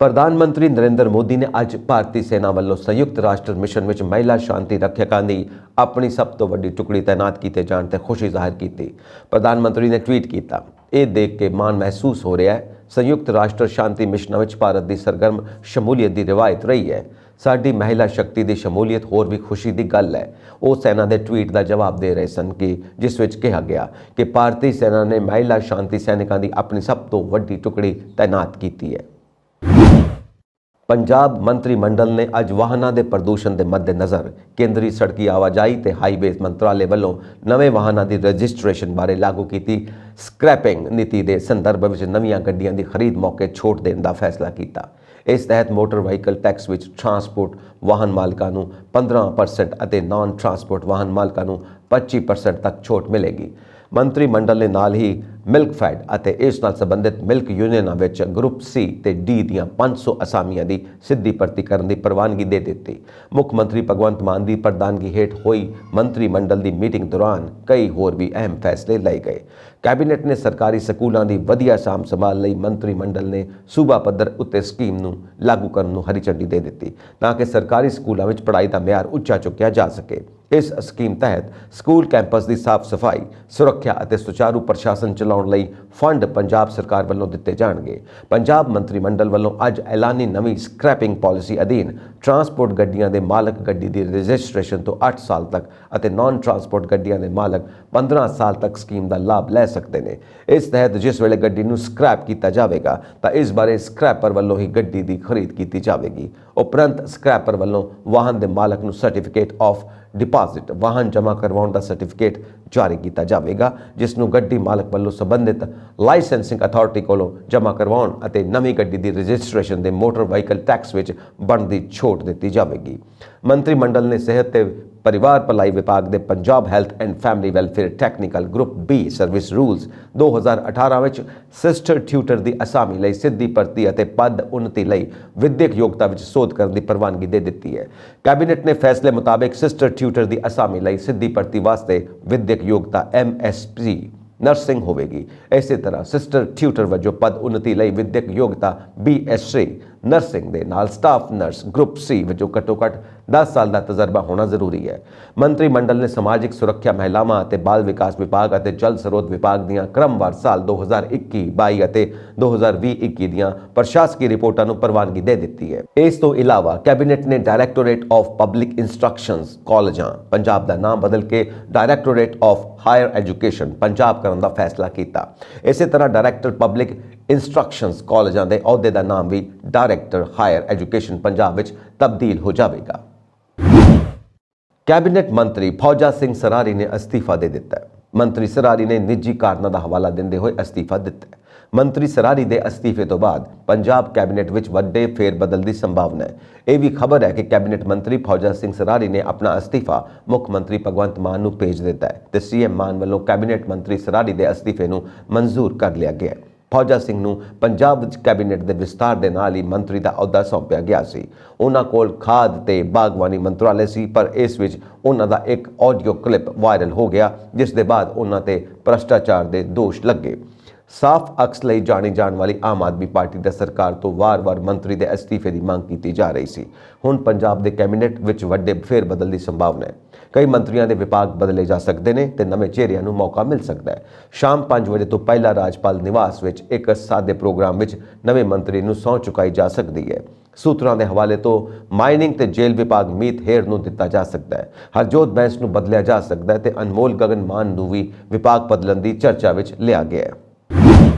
ਪ੍ਰਧਾਨ ਮੰਤਰੀ ਨਰਿੰਦਰ ਮੋਦੀ ਨੇ ਅੱਜ ਭਾਰਤੀ ਸੈਨਾ ਵੱਲੋਂ ਸੰਯੁਕਤ ਰਾਸ਼ਟਰ ਮਿਸ਼ਨ ਵਿੱਚ ਮਹਿਲਾ ਸ਼ਾਂਤੀ ਰੱਖਿਅਕਾਂ ਦੀ ਆਪਣੀ ਸਭ ਤੋਂ ਵੱਡੀ ਟੁਕੜੀ ਤਾਇਨਾਤ ਕੀਤੇ ਜਾਣ ਤੇ ਖੁਸ਼ੀ ਜ਼ਾਹਿਰ ਕੀਤੀ। ਪ੍ਰਧਾਨ ਮੰਤਰੀ ਨੇ ਟਵੀਟ ਕੀਤਾ, ਇਹ ਦੇਖ ਕੇ ਮਾਣ ਮਹਿਸੂਸ ਹੋ ਰਿਹਾ ਹੈ। ਸੰਯੁਕਤ ਰਾਸ਼ਟਰ ਸ਼ਾਂਤੀ ਮਿਸ਼ਨਾਂ ਵਿੱਚ ਭਾਰਤ ਦੀ ਸਰਗਰਮ ਸ਼ਮੂਲੀਅਤ ਦੀ ਰਿਵਾਇਤ ਰਹੀ ਹੈ। ਸਾਡੀ ਮਹਿਲਾ ਸ਼ਕਤੀ ਦੀ ਸ਼ਮੂਲੀਅਤ ਹੋਰ ਵੀ ਖੁਸ਼ੀ ਦੀ ਗੱਲ ਹੈ। ਉਹ ਸੈਨਾ ਦੇ ਟਵੀਟ ਦਾ ਜਵਾਬ ਦੇ ਰਹੇ ਸਨ ਕਿ ਜਿਸ ਵਿੱਚ ਕਿਹਾ ਗਿਆ ਕਿ ਭਾਰਤੀ ਸੈਨਾ ਨੇ ਮਹਿਲਾ ਸ਼ਾਂਤੀ ਸੈਨਿਕਾਂ ਦੀ ਆਪਣੀ ਸਭ ਤੋਂ ਵੱਡੀ ਟੁਕੜੀ ਤਾਇਨਾਤ ਕੀਤੀ ਹੈ। ਪੰਜਾਬ ਮੰਤਰੀ ਮੰਡਲ ਨੇ ਅੱਜ ਵਾਹਨਾਂ ਦੇ ਪ੍ਰਦੂਸ਼ਣ ਦੇ ਮੱਦੇਨਜ਼ਰ ਕੇਂਦਰੀ ਸੜਕੀ ਆਵਾਜਾਈ ਤੇ ਹਾਈਵੇਜ਼ ਮੰਤਰਾਲੇ ਵੱਲੋਂ ਨਵੇਂ ਵਾਹਨਾਂ ਦੀ ਰਜਿਸਟ੍ਰੇਸ਼ਨ ਬਾਰੇ ਲਾਗੂ ਕੀਤੀ ਸਕ੍ਰੈਪਿੰਗ ਨੀਤੀ ਦੇ ਸੰਦਰਭ ਵਿੱਚ ਨਵੀਆਂ ਗੱਡੀਆਂ ਦੀ ਖਰੀਦ ਮੌਕੇ ਛੋਟ ਦੇਣ ਦਾ ਫੈਸਲਾ ਕੀਤਾ। ਇਸ ਤਹਿਤ ਮੋਟਰ ਵਹੀਕਲ ਟੈਕਸ ਵਿੱਚ ਟਰਾਂਸਪੋਰਟ ਵਾਹਨ ਮਾਲਕਾਂ ਨੂੰ 15% ਅਤੇ ਨਾਨ ਟਰਾਂਸਪੋਰਟ ਵਾਹਨ ਮਾਲਕਾਂ ਨੂੰ 25% ਤੱਕ ਛੋਟ ਮਿਲੇਗੀ। ਮੰਤਰੀ ਮੰਡਲ ਨੇ ਨਾਲ ਹੀ ਮਿਲਕਫੈਡ ਅਤੇ ਇਸ ਨਾਲ ਸੰਬੰਧਿਤ ਮਿਲਕ ਯੂਨੀਅਨਾਂ ਵਿੱਚ ਗਰੁੱਪ ਸੀ ਤੇ ਡੀ ਦੀਆਂ 500 ਅਸਾਮੀਆਂ ਦੀ ਸਿੱਧੀ ਭਰਤੀ ਕਰਨ ਦੀ ਪ੍ਰਵਾਨਗੀ ਦੇ ਦਿੱਤੀ। ਮੁੱਖ ਮੰਤਰੀ ਭਗਵੰਤ ਮਾਨ ਦੀ ਪ੍ਰਧਾਨਗੀ ਹੇਠ ਹੋਈ ਮੰਤਰੀ ਮੰਡਲ ਦੀ ਮੀਟਿੰਗ ਦੌਰਾਨ ਕਈ ਹੋਰ ਵੀ ਅਹਿਮ ਫੈਸਲੇ ਲਏ ਗਏ। ਕੈਬਨਿਟ ਨੇ ਸਰਕਾਰੀ ਸਕੂਲਾਂ ਦੀ ਵਧੀਆ ਸਾਂਭ ਸੰਭਾਲ ਲਈ ਮੰਤਰੀ ਮੰਡਲ ਨੇ ਸੂਬਾ ਪੱਧਰ ਉੱਤੇ ਸਕੀਮ ਨੂੰ ਲਾਗੂ ਕਰਨ ਨੂੰ ਹਰੀ ਝੰਡੀ ਦੇ ਦਿੱਤੀ ਤਾਂ ਕਿ ਸਰਕਾਰੀ ਸਕੂਲਾਂ ਵਿੱਚ ਪੜ੍ਹਾਈ ਦਾ ਮਿਆਰ ਉੱਚਾ ਚੁੱਕਿਆ ਜਾ ਸਕੇ। ਇਸ ਸਕੀਮ ਤਹਿਤ ਸਕੂਲ ਕੈਂਪਸ ਦੀ ਸਾਫ਼ ਸਫਾਈ, ਸੁਰੱਖਿਆ ਅਤੇ ਸੁਚਾਰੂ ਪ੍ਰਸ਼ਾਸਨ ਚਲਾਉਣ ਲਈ ਫੰਡ ਪੰਜਾਬ ਸਰਕਾਰ ਵੱਲੋਂ ਦਿੱਤੇ ਜਾਣਗੇ। ਪੰਜਾਬ ਮੰਤਰੀ ਮੰਡਲ ਵੱਲੋਂ ਅੱਜ ਐਲਾਨੀ ਨਵੀਂ ਸਕ੍ਰੈਪਿੰਗ ਪਾਲਿਸੀ ਅਧੀਨ ਟਰਾਂਸਪੋਰਟ ਗੱਡੀਆਂ ਦੇ ਮਾਲਕ ਗੱਡੀ ਦੀ ਰਜਿਸਟ੍ਰੇਸ਼ਨ ਤੋਂ 8 ਸਾਲ ਤੱਕ ਅਤੇ ਨਾਨ ਟਰਾਂਸਪੋਰਟ ਗੱਡੀਆਂ ਦੇ ਮਾਲਕ 15 ਸਾਲ ਤੱਕ ਸਕੀਮ ਦਾ ਲਾਭ ਲੈ ਸਕਦੇ ਨੇ। ਇਸ ਤਹਿਤ ਜਿਸ ਵੇਲੇ ਗੱਡੀ ਨੂੰ ਸਕ੍ਰੈਪ ਕੀਤਾ ਜਾਵੇਗਾ ਤਾਂ ਇਸ ਬਾਰੇ ਸਕ੍ਰੈਪਰ ਵੱਲੋਂ ਹੀ ਗੱਡੀ ਦੀ ਖਰੀਦ ਕੀਤੀ ਜਾਵੇਗੀ। ਉਪਰੰਤ ਸਕ੍ਰੈਪਰ ਵੱਲੋਂ ਵਾਹਨ ਦੇ ਮਾਲਕ ਨੂੰ ਸਰਟੀਫਿਕੇਟ ਆਫ ਡਿਪਾਜ਼ਿਟ ਵਾਹਨ ਜਮ੍ਹਾਂ ਕਰਵਾਉਣ ਦਾ ਸਰਟੀਫਿਕੇਟ ਜਾਰੀ ਕੀਤਾ ਜਾਵੇਗਾ, ਜਿਸ ਨੂੰ ਗੱਡੀ ਮਾਲਕ ਵੱਲੋਂ ਸੰਬੰਧਿਤ ਲਾਇਸੈਂਸਿੰਗ ਅਥਾਰਟੀ ਕੋਲੋਂ ਜਮ੍ਹਾਂ ਕਰਵਾਉਣ ਅਤੇ ਨਵੀਂ ਗੱਡੀ ਦੀ ਰਜਿਸਟ੍ਰੇਸ਼ਨ ਦੇ ਮੋਟਰ ਵਹੀਕਲ ਟੈਕਸ ਵਿੱਚ ਬਣਦੀ ਛੋਟ ਦਿੱਤੀ ਜਾਵੇਗੀ। ਮੰਤਰੀ ਮੰਡਲ ਨੇ ਸਿਹਤ ਤੇ ਪਰਿਵਾਰ ਭਲਾਈ ਵਿਭਾਗ ਦੇ Punjab health and family welfare technical group B service rules 2018 ਵਿੱਚ ਸਿਸਟਰ ਟਿਊਟਰ ਦੀ ਅਸਾਮੀ ਲਈ ਸਿੱਧੀ ਭਰਤੀ ਅਤੇ ਪਦ ਉન્નਤੀ ਲਈ ਵਿਦਿਅਕ ਯੋਗਤਾ ਵਿੱਚ ਸੋਧ ਕਰਨ ਦੀ ਪ੍ਰਵਾਨਗੀ ਦੇ ਦਿੱਤੀ ਹੈ। ਕੈਬਨਿਟ ਨੇ ਫੈਸਲੇ ਮੁਤਾਬਕ ਸਿਸਟਰ ਟਿਊਟਰ ਦੀ ਅਸਾਮੀ ਲਈ ਸਿੱਧੀ ਭਰਤੀ ਵਾਸਤੇ ਵਿਦਿਅਕ ਯੋਗਤਾ MSc ਨਰਸਿੰਗ ਹੋਵੇਗੀ। ਇਸੇ ਤਰ੍ਹਾਂ ਸਿਸਟਰ ਟਿਊਟਰ ਵਜੋਂ ਪਦ ਉન્નਤੀ ਲਈ ਵਿਦਿਅਕ ਯੋਗਤਾ BSc ਨਰਸਿੰਗ ਦੇ ਨਾਲ ਸਟਾਫ ਨਰਸ ਗਰੁੱਪ ਸੀ ਵਜੋਂ ਘੱਟੋ-ਘੱਟ 10 ਸਾਲ ਦਾ ਤਜਰਬਾ ਹੋਣਾ ਜ਼ਰੂਰੀ ਹੈ। ਮੰਤਰੀ ਮੰਡਲ ਨੇ ਸਮਾਜਿਕ ਸੁਰੱਖਿਆ, ਮਹਿਲਾਵਾਂ ਅਤੇ ਬਾਲ ਵਿਕਾਸ ਵਿਭਾਗ ਅਤੇ ਜਲ ਸਰੋਤ ਵਿਭਾਗ ਦੀਆਂ ਕ੍ਰਮਵਾਰ ਸਾਲ 2021-22 ਅਤੇ 2020-21 ਦੀਆਂ ਪ੍ਰਸ਼ਾਸਕੀ ਰਿਪੋਰਟਾਂ ਨੂੰ ਪ੍ਰਵਾਨਗੀ ਦੇ ਦਿੱਤੀ ਹੈ। ਇਸ ਤੋਂ ਇਲਾਵਾ ਕੈਬਨਿਟ ਨੇ ਡਾਇਰੈਕਟੋਰੇਟ ਆਫ ਪਬਲਿਕ ਇੰਸਟਰਕਸ਼ਨਸ ਕਾਲਜਾਂ ਪੰਜਾਬ ਦਾ ਨਾਮ ਬਦਲ ਕੇ directorate of higher education Punjab ਕਰਨ ਦਾ ਫੈਸਲਾ ਕੀਤਾ। ਇਸੇ ਤਰ੍ਹਾਂ ਡਾਇਰੈਕਟਰ ਪਬਲਿਕ ਇੰਸਟਰਕਸ਼ਨਸ ਕਾਲਜਾਂ ਦੇ ਅਹੁਦੇ ਦਾ ਨਾਮ ਵੀ ਡਾਇਰੈਕਟਰ ਹਾਇਰ ਐਜੂਕੇਸ਼ਨ ਪੰਜਾਬ ਵਿੱਚ ਤਬਦੀਲ ਹੋ ਜਾਵੇਗਾ। ਕੈਬਨਿਟ ਮੰਤਰੀ ਫੌਜਾ ਸਿੰਘ ਸਰਾਰੀ ਨੇ ਅਸਤੀਫਾ ਦੇ ਦਿੱਤਾ ਹੈ। ਮੰਤਰੀ ਸਰਾਰੀ ਨੇ ਨਿੱਜੀ ਕਾਰਨਾਂ ਦਾ ਹਵਾਲਾ ਦਿੰਦੇ ਹੋਏ ਅਸਤੀਫਾ ਦਿੱਤਾ ਹੈ। ਮੰਤਰੀ ਸਰਾਰੀ ਦੇ ਅਸਤੀਫੇ ਤੋਂ ਬਾਅਦ ਪੰਜਾਬ ਕੈਬਨਿਟ ਵਿੱਚ ਵੱਡੇ ਫੇਰ-ਬਦਲ ਦੀ ਸੰਭਾਵਨਾ ਹੈ। ਇਹ ਵੀ ਖਬਰ ਹੈ ਕਿ ਕੈਬਨਿਟ ਮੰਤਰੀ ਫੌਜਾ ਸਿੰਘ ਸਰਾਰੀ ਨੇ ਆਪਣਾ ਅਸਤੀਫਾ ਮੁੱਖ ਮੰਤਰੀ ਭਗਵੰਤ ਮਾਨ ਨੂੰ ਭੇਜ ਦਿੱਤਾ ਹੈ ਤੇ CM ਮਾਨ ਵੱਲੋਂ ਕੈਬਨਿਟ ਮੰਤਰੀ ਸਰਾਰੀ ਦੇ ਅਸਤੀਫੇ ਨੂੰ ਮਨਜ਼ੂਰ ਕਰ ਲਿਆ ਗਿਆ ਹੈ। ਫੌਜਾ ਸਿੰਘ ਨੂੰ ਪੰਜਾਬ ਵਿੱਚ ਕੈਬਨਿਟ ਦੇ ਵਿਸਤਾਰ ਦੇ ਨਾਲ ਹੀ ਮੰਤਰੀ ਦਾ ਅਹੁਦਾ ਸੌਂਪਿਆ ਗਿਆ ਸੀ। ਉਹਨਾਂ ਕੋਲ ਖਾਦ ਤੇ ਬਾਗਵਾਨੀ ਮੰਤਰਾਲੇ ਸੀ, ਪਰ ਇਸ ਵਿੱਚ ਉਹਨਾਂ ਦਾ ਇੱਕ ਆਡੀਓ ਕਲਿੱਪ ਵਾਇਰਲ ਹੋ ਗਿਆ, ਜਿਸ ਦੇ ਬਾਅਦ ਉਹਨਾਂ ਤੇ ਭ੍ਰਸ਼ਟਾਚਾਰ ਦੇ ਦੋਸ਼ ਲੱਗੇ। ਸਾਫ਼ ਅਕਸ ਲਈ ਜਾਣੀ ਜਾਣ ਵਾਲੀ ਆਮ ਆਦਮੀ ਪਾਰਟੀ ਦੀ ਸਰਕਾਰ ਤੋਂ ਵਾਰ-ਵਾਰ ਮੰਤਰੀ ਦੇ ਅਸਤੀਫੇ ਦੀ ਮੰਗ ਕੀਤੀ ਜਾ ਰਹੀ ਸੀ। ਹੁਣ ਪੰਜਾਬ ਦੇ ਕੈਬਨਿਟ ਵਿੱਚ ਵੱਡੇ ਫੇਰ ਬਦਲ ਦੀ ਸੰਭਾਵਨਾ ਹੈ। ਕਈ ਮੰਤਰੀਆਂ ਦੇ ਵਿਭਾਗ ਬਦਲੇ ਜਾ ਸਕਦੇ ਨੇ ਤੇ ਨਵੇਂ ਚਿਹਰਿਆਂ ਨੂੰ ਮੌਕਾ ਮਿਲ ਸਕਦਾ ਹੈ। ਸ਼ਾਮ 5 ਵਜੇ ਤੋਂ ਪਹਿਲਾਂ ਰਾਜਪਾਲ ਨਿਵਾਸ ਵਿੱਚ ਇੱਕ ਸਾਦੇ ਪ੍ਰੋਗਰਾਮ ਵਿੱਚ ਨਵੇਂ ਮੰਤਰੀ ਨੂੰ ਸਹੁੰ ਚੁਕਾਈ ਜਾ ਸਕਦੀ ਹੈ। ਸੂਤਰਾਂ ਦੇ ਹਵਾਲੇ ਤੋਂ ਮਾਈਨਿੰਗ ਤੇ ਜੇਲ੍ਹ ਵਿਭਾਗ ਮੀਤ ਹੇਰ ਨੂੰ ਦਿੱਤਾ ਜਾ ਸਕਦਾ ਹੈ। ਹਰਜੋਤ ਬੈਂਸ ਨੂੰ ਬਦਲਿਆ ਜਾ ਸਕਦਾ ਹੈ ਤੇ ਅਨਮੋਲ ਗਗਨ ਮਾਨ ਨੂੰ ਵੀ ਵਿਭਾਗ ਬਦਲਣ ਦੀ ਚਰਚਾ ਵਿੱਚ ਲਿਆ ਗਿਆ ਹੈ।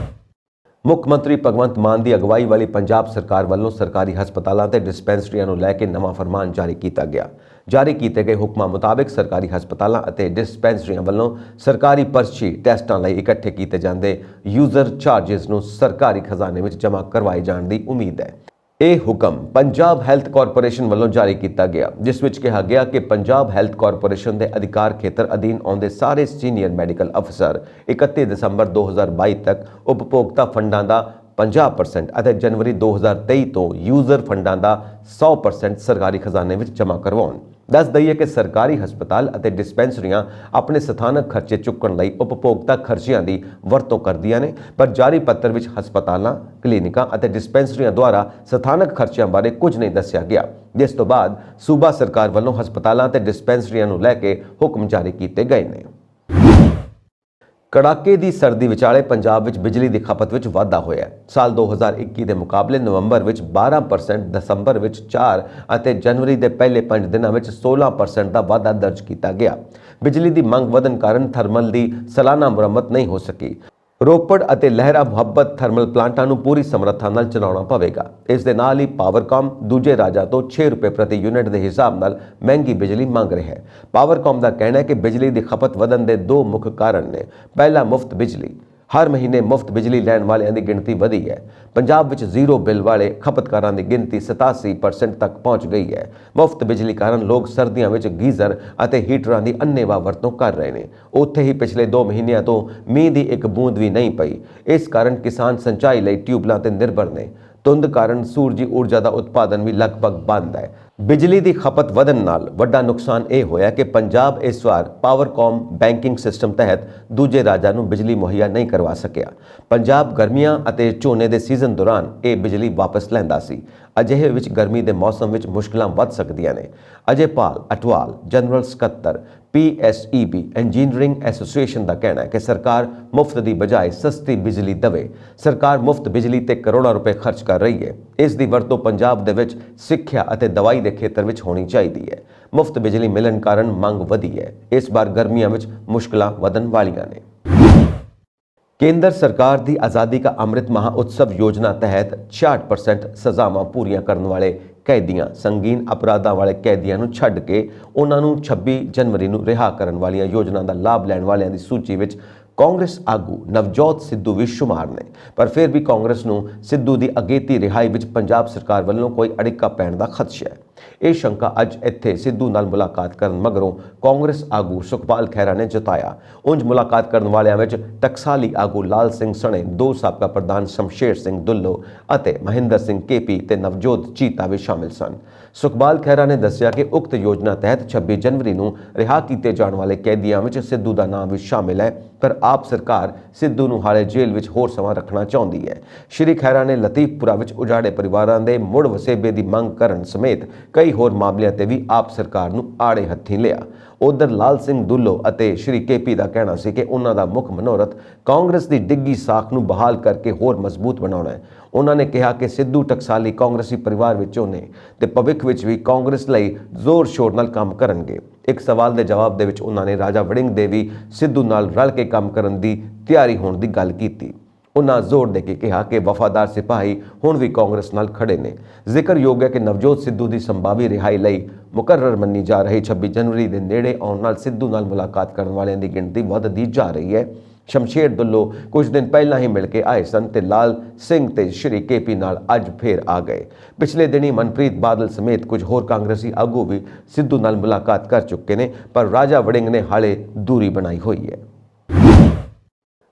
ਮੁੱਖ ਮੰਤਰੀ ਭਗਵੰਤ ਮਾਨ ਦੀ ਅਗਵਾਈ ਵਾਲੀ ਪੰਜਾਬ ਸਰਕਾਰ ਵੱਲੋਂ ਸਰਕਾਰੀ ਹਸਪਤਾਲਾਂ ਤੇ ਡਿਸਪੈਂਸਰੀਆਂ ਨੂੰ ਲੈ ਕੇ ਨਵਾਂ ਫਰਮਾਨ ਜਾਰੀ ਕੀਤਾ ਗਿਆ। ਜਾਰੀ ਕੀਤੇ ਗਏ ਹੁਕਮਾਂ ਮੁਤਾਬਕ ਸਰਕਾਰੀ ਹਸਪਤਾਲਾਂ ਅਤੇ ਡਿਸਪੈਂਸਰੀਆਂ ਵੱਲੋਂ ਸਰਕਾਰੀ ਪਰਚੀ ਟੈਸਟਾਂ ਲਈ ਇਕੱਠੇ ਕੀਤੇ ਜਾਂਦੇ ਯੂਜ਼ਰ ਚਾਰजेस ਨੂੰ ਸਰਕਾਰੀ ਖਜ਼ਾਨੇ ਵਿੱਚ ਜਮ੍ਹਾਂ ਕਰਵਾਏ ਜਾਣ ਦੀ ਉਮੀਦ ਹੈ। ਇਹ ਹੁਕਮ ਪੰਜਾਬ ਹੈਲਥ ਕਾਰਪੋਰੇਸ਼ਨ ਵੱਲੋਂ ਜਾਰੀ ਕੀਤਾ ਗਿਆ, ਜਿਸ ਵਿੱਚ ਕਿਹਾ ਗਿਆ ਕਿ ਪੰਜਾਬ ਹੈਲਥ ਕਾਰਪੋਰੇਸ਼ਨ ਦੇ ਅਧਿਕਾਰ ਖੇਤਰ ਅਧੀਨ ਆਉਂਦੇ ਸਾਰੇ ਸੀਨੀਅਰ ਮੈਡੀਕਲ ਅਫਸਰ 31 ਦਸੰਬਰ 2022 ਤੱਕ ਉਪਭੋਗਤਾ ਫੰਡਾਂ ਦਾ 50% ਅਤੇ ਜਨਵਰੀ 2023 ਤੋਂ ਯੂਜ਼ਰ ਫੰਡਾਂ ਦਾ 100% ਸਰਕਾਰੀ ਖਜ਼ਾਨੇ ਵਿੱਚ ਜਮ੍ਹਾਂ ਕਰਵਾਉਣ। ਦੱਸ ਦਈਏ ਕਿ ਸਰਕਾਰੀ ਹਸਪਤਾਲ ਅਤੇ ਡਿਸਪੈਂਸਰੀਆਂ ਆਪਣੇ ਸਥਾਨਕ ਖਰਚੇ ਚੁੱਕਣ ਲਈ ਉਪਭੋਗਤਾ ਖਰਚਿਆਂ ਦੀ ਵਰਤੋਂ ਕਰਦੀਆਂ ਨੇ, ਪਰ ਜਾਰੀ ਪੱਤਰ ਵਿੱਚ ਹਸਪਤਾਲਾਂ, ਕਲੀਨਿਕਾਂ ਅਤੇ ਡਿਸਪੈਂਸਰੀਆਂ ਦੁਆਰਾ ਸਥਾਨਕ ਖਰਚਿਆਂ ਬਾਰੇ ਕੁਝ ਨਹੀਂ ਦੱਸਿਆ ਗਿਆ, ਜਿਸ ਤੋਂ ਬਾਅਦ ਸੂਬਾ ਸਰਕਾਰ ਵੱਲੋਂ ਹਸਪਤਾਲਾਂ ਅਤੇ ਡਿਸਪੈਂਸਰੀਆਂ ਨੂੰ ਲੈ ਕੇ ਹੁਕਮ ਜਾਰੀ ਕੀਤੇ ਗਏ ਨੇ। ਕੜਾਕੇ ਦੀ ਸਰਦੀ ਵਿਚਾਲੇ ਪੰਜਾਬ ਵਿੱਚ ਬਿਜਲੀ ਦੀ ਖਪਤ ਵਿੱਚ ਵਾਧਾ ਹੋਇਆ। ਸਾਲ 2021 ਦੇ ਮੁਕਾਬਲੇ ਨਵੰਬਰ ਵਿੱਚ 12%, ਦਸੰਬਰ ਵਿੱਚ 4% ਅਤੇ ਜਨਵਰੀ ਦੇ ਪਹਿਲੇ 5 ਦਿਨਾਂ ਵਿੱਚ 16% ਦਾ ਵਾਧਾ ਦਰਜ ਕੀਤਾ ਗਿਆ। ਬਿਜਲੀ ਦੀ ਮੰਗ ਵਧਣ ਕਾਰਨ ਥਰਮਲ ਦੀ ਸਾਲਾਨਾ ਮੁਰੰਮਤ ਨਹੀਂ ਹੋ ਸਕੀ। ਰੋਪੜ ਅਤੇ ਲਹਿਰਾ ਮੁਹੱਬਤ ਥਰਮਲ ਪਲਾਂਟਾਂ ਨੂੰ ਪੂਰੀ ਸਮਰੱਥਾ ਨਾਲ ਚਲਾਉਣਾ ਪਵੇਗਾ। ਇਸ ਦੇ ਨਾਲ ਹੀ ਪਾਵਰਕਾਮ ਦੂਜੇ ਰਾਜਾਂ ਤੋਂ 6 ਰੁਪਏ ਪ੍ਰਤੀ ਯੂਨਿਟ ਦੇ ਹਿਸਾਬ ਨਾਲ ਮਹਿੰਗੀ ਬਿਜਲੀ ਮੰਗ ਰਿਹਾ ਹੈ। ਪਾਵਰਕਾਮ ਦਾ ਕਹਿਣਾ ਹੈ ਕਿ ਬਿਜਲੀ ਦੀ ਖਪਤ ਵਧਣ ਦੇ ਦੋ ਮੁੱਖ ਕਾਰਨ ਨੇ। ਪਹਿਲਾ, ਮੁਫਤ ਬਿਜਲੀ। ਹਰ ਮਹੀਨੇ ਮੁਫਤ ਬਿਜਲੀ ਲੈਣ ਵਾਲਿਆਂ ਦੀ ਗਿਣਤੀ ਵਧੀ ਹੈ। ਪੰਜਾਬ ਵਿੱਚ ਜ਼ੀਰੋ ਬਿੱਲ ਵਾਲੇ ਖਪਤਕਾਰਾਂ ਦੀ ਗਿਣਤੀ 87% ਤੱਕ ਪਹੁੰਚ ਗਈ ਹੈ। ਮੁਫਤ ਬਿਜਲੀ ਕਾਰਨ ਲੋਕ ਸਰਦੀਆਂ ਵਿੱਚ ਗੀਜ਼ਰ ਅਤੇ ਹੀਟਰਾਂ ਦੀ ਅੰਨ੍ਹੇਵਾਹ ਵਰਤੋਂ ਕਰ ਰਹੇ ਨੇ। ਉੱਥੇ ਹੀ ਪਿਛਲੇ 2 ਮਹੀਨਿਆਂ ਤੋਂ ਮੀਂਹ ਦੀ ਇੱਕ ਬੂੰਦ ਵੀ ਨਹੀਂ ਪਈ। ਇਸ ਕਾਰਨ ਕਿਸਾਨ ਸਿੰਚਾਈ ਲਈ ਟਿਊਬਲਾਂ ਤੇ ਨਿਰਭਰ ਨੇ। ਧੁੰਦ ਕਾਰਨ ਸੂਰਜੀ ਊਰਜਾ ਦਾ ਉਤਪਾਦਨ ਵੀ ਲਗਭਗ ਬੰਦ ਹੈ। ਬਿਜਲੀ ਦੀ ਖਪਤ ਵਧਣ ਨਾਲ ਵੱਡਾ ਨੁਕਸਾਨ ਇਹ ਹੋਇਆ ਕਿ ਪੰਜਾਬ ਇਸ ਵਾਰ ਪਾਵਰਕਾਮ ਬੈਂਕਿੰਗ ਸਿਸਟਮ ਤਹਿਤ ਦੂਜੇ ਰਾਜਾਂ ਨੂੰ ਬਿਜਲੀ ਮੁਹੱਈਆ ਨਹੀਂ ਕਰਵਾ ਸਕਿਆ। ਪੰਜਾਬ ਗਰਮੀਆਂ ਅਤੇ ਝੋਨੇ ਦੇ ਸੀਜ਼ਨ ਦੌਰਾਨ ਇਹ ਬਿਜਲੀ ਵਾਪਸ ਲੈਂਦਾ ਸੀ। ਅਜਿਹੇ ਵਿੱਚ ਗਰਮੀ ਦੇ ਮੌਸਮ ਵਿੱਚ ਮੁਸ਼ਕਲਾਂ ਵੱਧ ਸਕਦੀਆਂ ਨੇ। ਅਜੇਪਾਲ ਅਟਵਾਲ ਜਨਰਲ ਸਕੱਤਰ PSEB ਇੰਜੀਨੀਅਰਿੰਗ ਐਸੋਸੀਏਸ਼ਨ ਦਾ ਕਹਿਣਾ ਹੈ ਕਿ ਸਰਕਾਰ ਮੁਫਤ ਦੀ ਬਜਾਏ ਸਸਤੀ ਬਿਜਲੀ ਦੇਵੇ। ਸਰਕਾਰ ਮੁਫਤ ਬਿਜਲੀ ਤੇ ਕਰੋੜਾਂ ਰੁਪਏ ਖਰਚ ਕਰ ਰਹੀ ਹੈ। ਇਸ ਦੀ ਵਰਤੋਂ ਪੰਜਾਬ ਦੇ ਵਿੱਚ ਸਿੱਖਿਆ ਅਤੇ ਦਵਾਈ ਦੇ ਖੇਤਰ ਵਿੱਚ ਹੋਣੀ ਚਾਹੀਦੀ ਹੈ। ਮੁਫਤ ਬਿਜਲੀ ਮਿਲਣ ਕਾਰਨ ਮੰਗ ਵਧੀ ਹੈ। ਇਸ ਵਾਰ ਗਰਮੀਆਂ ਵਿੱਚ ਮੁਸ਼ਕਲਾਂ ਵਧਣ ਵਾਲੀਆਂ ਨੇ। केंद्र सरकार की आज़ादी का अमृत महोत्सव योजना तहत 66% सज़ावां पूरीਆਂ ਕਰਨ ਵਾਲੇ कैदियां संगीन अपराधां वाले कैदियां ਨੂੰ ਛੱਡ ਕੇ ਉਹਨਾਂ ਨੂੰ 26 जनवरी ਨੂੰ ਰਿਹਾ ਕਰਨ ਵਾਲੀਆਂ योजना ਦਾ ਲਾਭ ਲੈਣ ਵਾਲਿਆਂ ਦੀ ਸੂਚੀ ਵਿੱਚ कांग्रेस आगू नवजोत सिद्धू भी शुमार ने। पर फिर भी कांग्रेस ਨੂੰ सिद्धू की अगेती रिहाई ਵਿੱਚ पंजाब सरकार ਵੱਲੋਂ कोई अड़िक्का पैण का खदशा है। ਇਹ ਸ਼ੰਕਾ ਅੱਜ ਇੱਥੇ ਸਿੱਧੂ ਨਾਲ ਮੁਲਾਕਾਤ ਕਰਨ ਮਗਰੋਂ ਕਾਂਗਰਸ ਆਗੂ ਸੁਖਪਾਲ ਖਹਿਰਾ ਨੇ ਜਤਾਇਆ। ਉਂਝ ਮੁਲਾਕਾਤ ਕਰਨ ਵਾਲਿਆਂ ਵਿੱਚ ਟਕਸਾਲੀ ਆਗੂ ਲਾਲ ਸਿੰਘ ਸਣੇ, 2 ਸਾਬਕਾ ਪ੍ਰਧਾਨ ਸ਼ਮਸ਼ੇਰ ਸਿੰਘ ਦੁੱਲੋ ਅਤੇ ਮਹਿੰਦਰ ਸਿੰਘ KP ਤੇ ਨਵਜੋਤ ਚੀਤਾ ਵੀ ਸ਼ਾਮਿਲ ਸਨ। ਸੁਖਪਾਲ ਖਹਿਰਾ ਨੇ ਦੱਸਿਆ ਕਿ ਉਕਤ ਯੋਜਨਾ ਤਹਿਤ 26 ਜਨਵਰੀ ਨੂੰ ਰਿਹਾ ਕੀਤੇ ਜਾਣ ਵਾਲੇ ਕੈਦੀਆਂ ਵਿੱਚ ਸਿੱਧੂ ਦਾ ਨਾਮ ਵੀ ਸ਼ਾਮਿਲ ਹੈ। ਪਰ ਆਪ ਸਰਕਾਰ ਸਿੱਧੂ ਨੂੰ ਹਾਲੇ ਜੇਲ੍ਹ ਵਿੱਚ ਹੋਰ ਸਮਾਂ ਰੱਖਣਾ ਚਾਹੁੰਦੀ ਹੈ। ਸ਼੍ਰੀ ਖਹਿਰਾ ਨੇ ਲਤੀਫਪੁਰਾ ਵਿੱਚ ਉਜਾੜੇ ਪਰਿਵਾਰਾਂ ਦੇ ਮੁੜ ਵਸੇਬੇ ਦੀ ਮੰਗ ਕਰਨ ਸਮੇਤ ਕਈ ਹੋਰ ਮਾਮਲਿਆਂ ਤੇ ਵੀ ਆਪ ਸਰਕਾਰ ਨੂੰ ਆੜੇ ਹੱਥੀਂ ਲਿਆ। ਉਧਰ ਲਾਲ ਸਿੰਘ ਦੁੱਲੋ ਅਤੇ ਸ਼੍ਰੀ KP ਦਾ ਕਹਿਣਾ ਸੀ ਕਿ ਉਹਨਾਂ ਦਾ ਮੁੱਖ ਮਨੋਰਥ ਕਾਂਗਰਸ ਦੀ ਡਿੱਗੀ ਸਾਖ ਨੂੰ ਬਹਾਲ ਕਰਕੇ ਹੋਰ ਮਜ਼ਬੂਤ ਬਣਾਉਣਾ ਹੈ। ਉਹਨਾਂ ਨੇ ਕਿਹਾ ਕਿ ਸਿੱਧੂ ਟਕਸਾਲੀ ਕਾਂਗਰਸੀ ਪਰਿਵਾਰ ਵਿੱਚੋਂ ਨੇ ਤੇ ਭਵਿੱਖ ਵਿੱਚ ਵੀ ਕਾਂਗਰਸ ਲਈ ਜ਼ੋਰ ਸ਼ੋਰ ਨਾਲ ਕੰਮ ਕਰਨਗੇ। ਇੱਕ ਸਵਾਲ ਦੇ ਜਵਾਬ ਦੇ ਵਿੱਚ ਉਹਨਾਂ ਨੇ ਰਾਜਾ ਵੜਿੰਗ ਦੇ ਵੀ ਸਿੱਧੂ ਨਾਲ ਰਲ ਕੇ ਕੰਮ ਕਰਨ ਦੀ ਤਿਆਰੀ ਹੋਣ ਦੀ ਗੱਲ ਕੀਤੀ। ਉਹਨਾਂ ਜ਼ੋਰ ਦੇ ਕੇ ਕਿਹਾ ਕਿ ਵਫਾਦਾਰ ਸਿਪਾਹੀ ਹੁਣ ਵੀ ਕਾਂਗਰਸ ਨਾਲ ਖੜੇ ਨੇ। ਜ਼ਿਕਰਯੋਗ ਹੈ ਕਿ ਨਵਜੋਤ ਸਿੱਧੂ ਦੀ ਸੰਭਾਵੀ ਰਿਹਾਈ ਲਈ ਮੁਕਰਰ ਮੰਨੀ ਜਾ ਰਹੀ 26 ਜਨਵਰੀ ਦੇ ਨੇੜੇ ਆਉਣ ਨਾਲ ਸਿੱਧੂ ਨਾਲ ਮੁਲਾਕਾਤ ਕਰਨ ਵਾਲਿਆਂ ਦੀ ਗਿਣਤੀ ਵੱਧਦੀ ਜਾ ਰਹੀ ਹੈ। ਸ਼ਮਸ਼ੇਰ ਦੁੱਲੋ ਕੁਝ ਦਿਨ ਪਹਿਲਾਂ ਹੀ ਮਿਲ ਕੇ ਆਏ ਸਨ ਤੇ ਲਾਲ ਸਿੰਘ ਤੇ ਸ਼੍ਰੀ KP ਨਾਲ ਅੱਜ ਫੇਰ ਆ ਗਏ। ਪਿਛਲੇ ਦਿਨੀ ਮਨਪ੍ਰੀਤ ਬਾਦਲ ਸਮੇਤ ਕੁਝ ਹੋਰ ਕਾਂਗਰਸੀ ਆਗੂ ਵੀ ਸਿੱਧੂ ਨਾਲ ਮੁਲਾਕਾਤ ਕਰ ਚੁੱਕੇ ਨੇ, ਪਰ ਰਾਜਾ ਵੜਿੰਗ ਨੇ ਹਾਲੇ ਦੂਰੀ ਬਣਾਈ ਹੋਈ ਹੈ।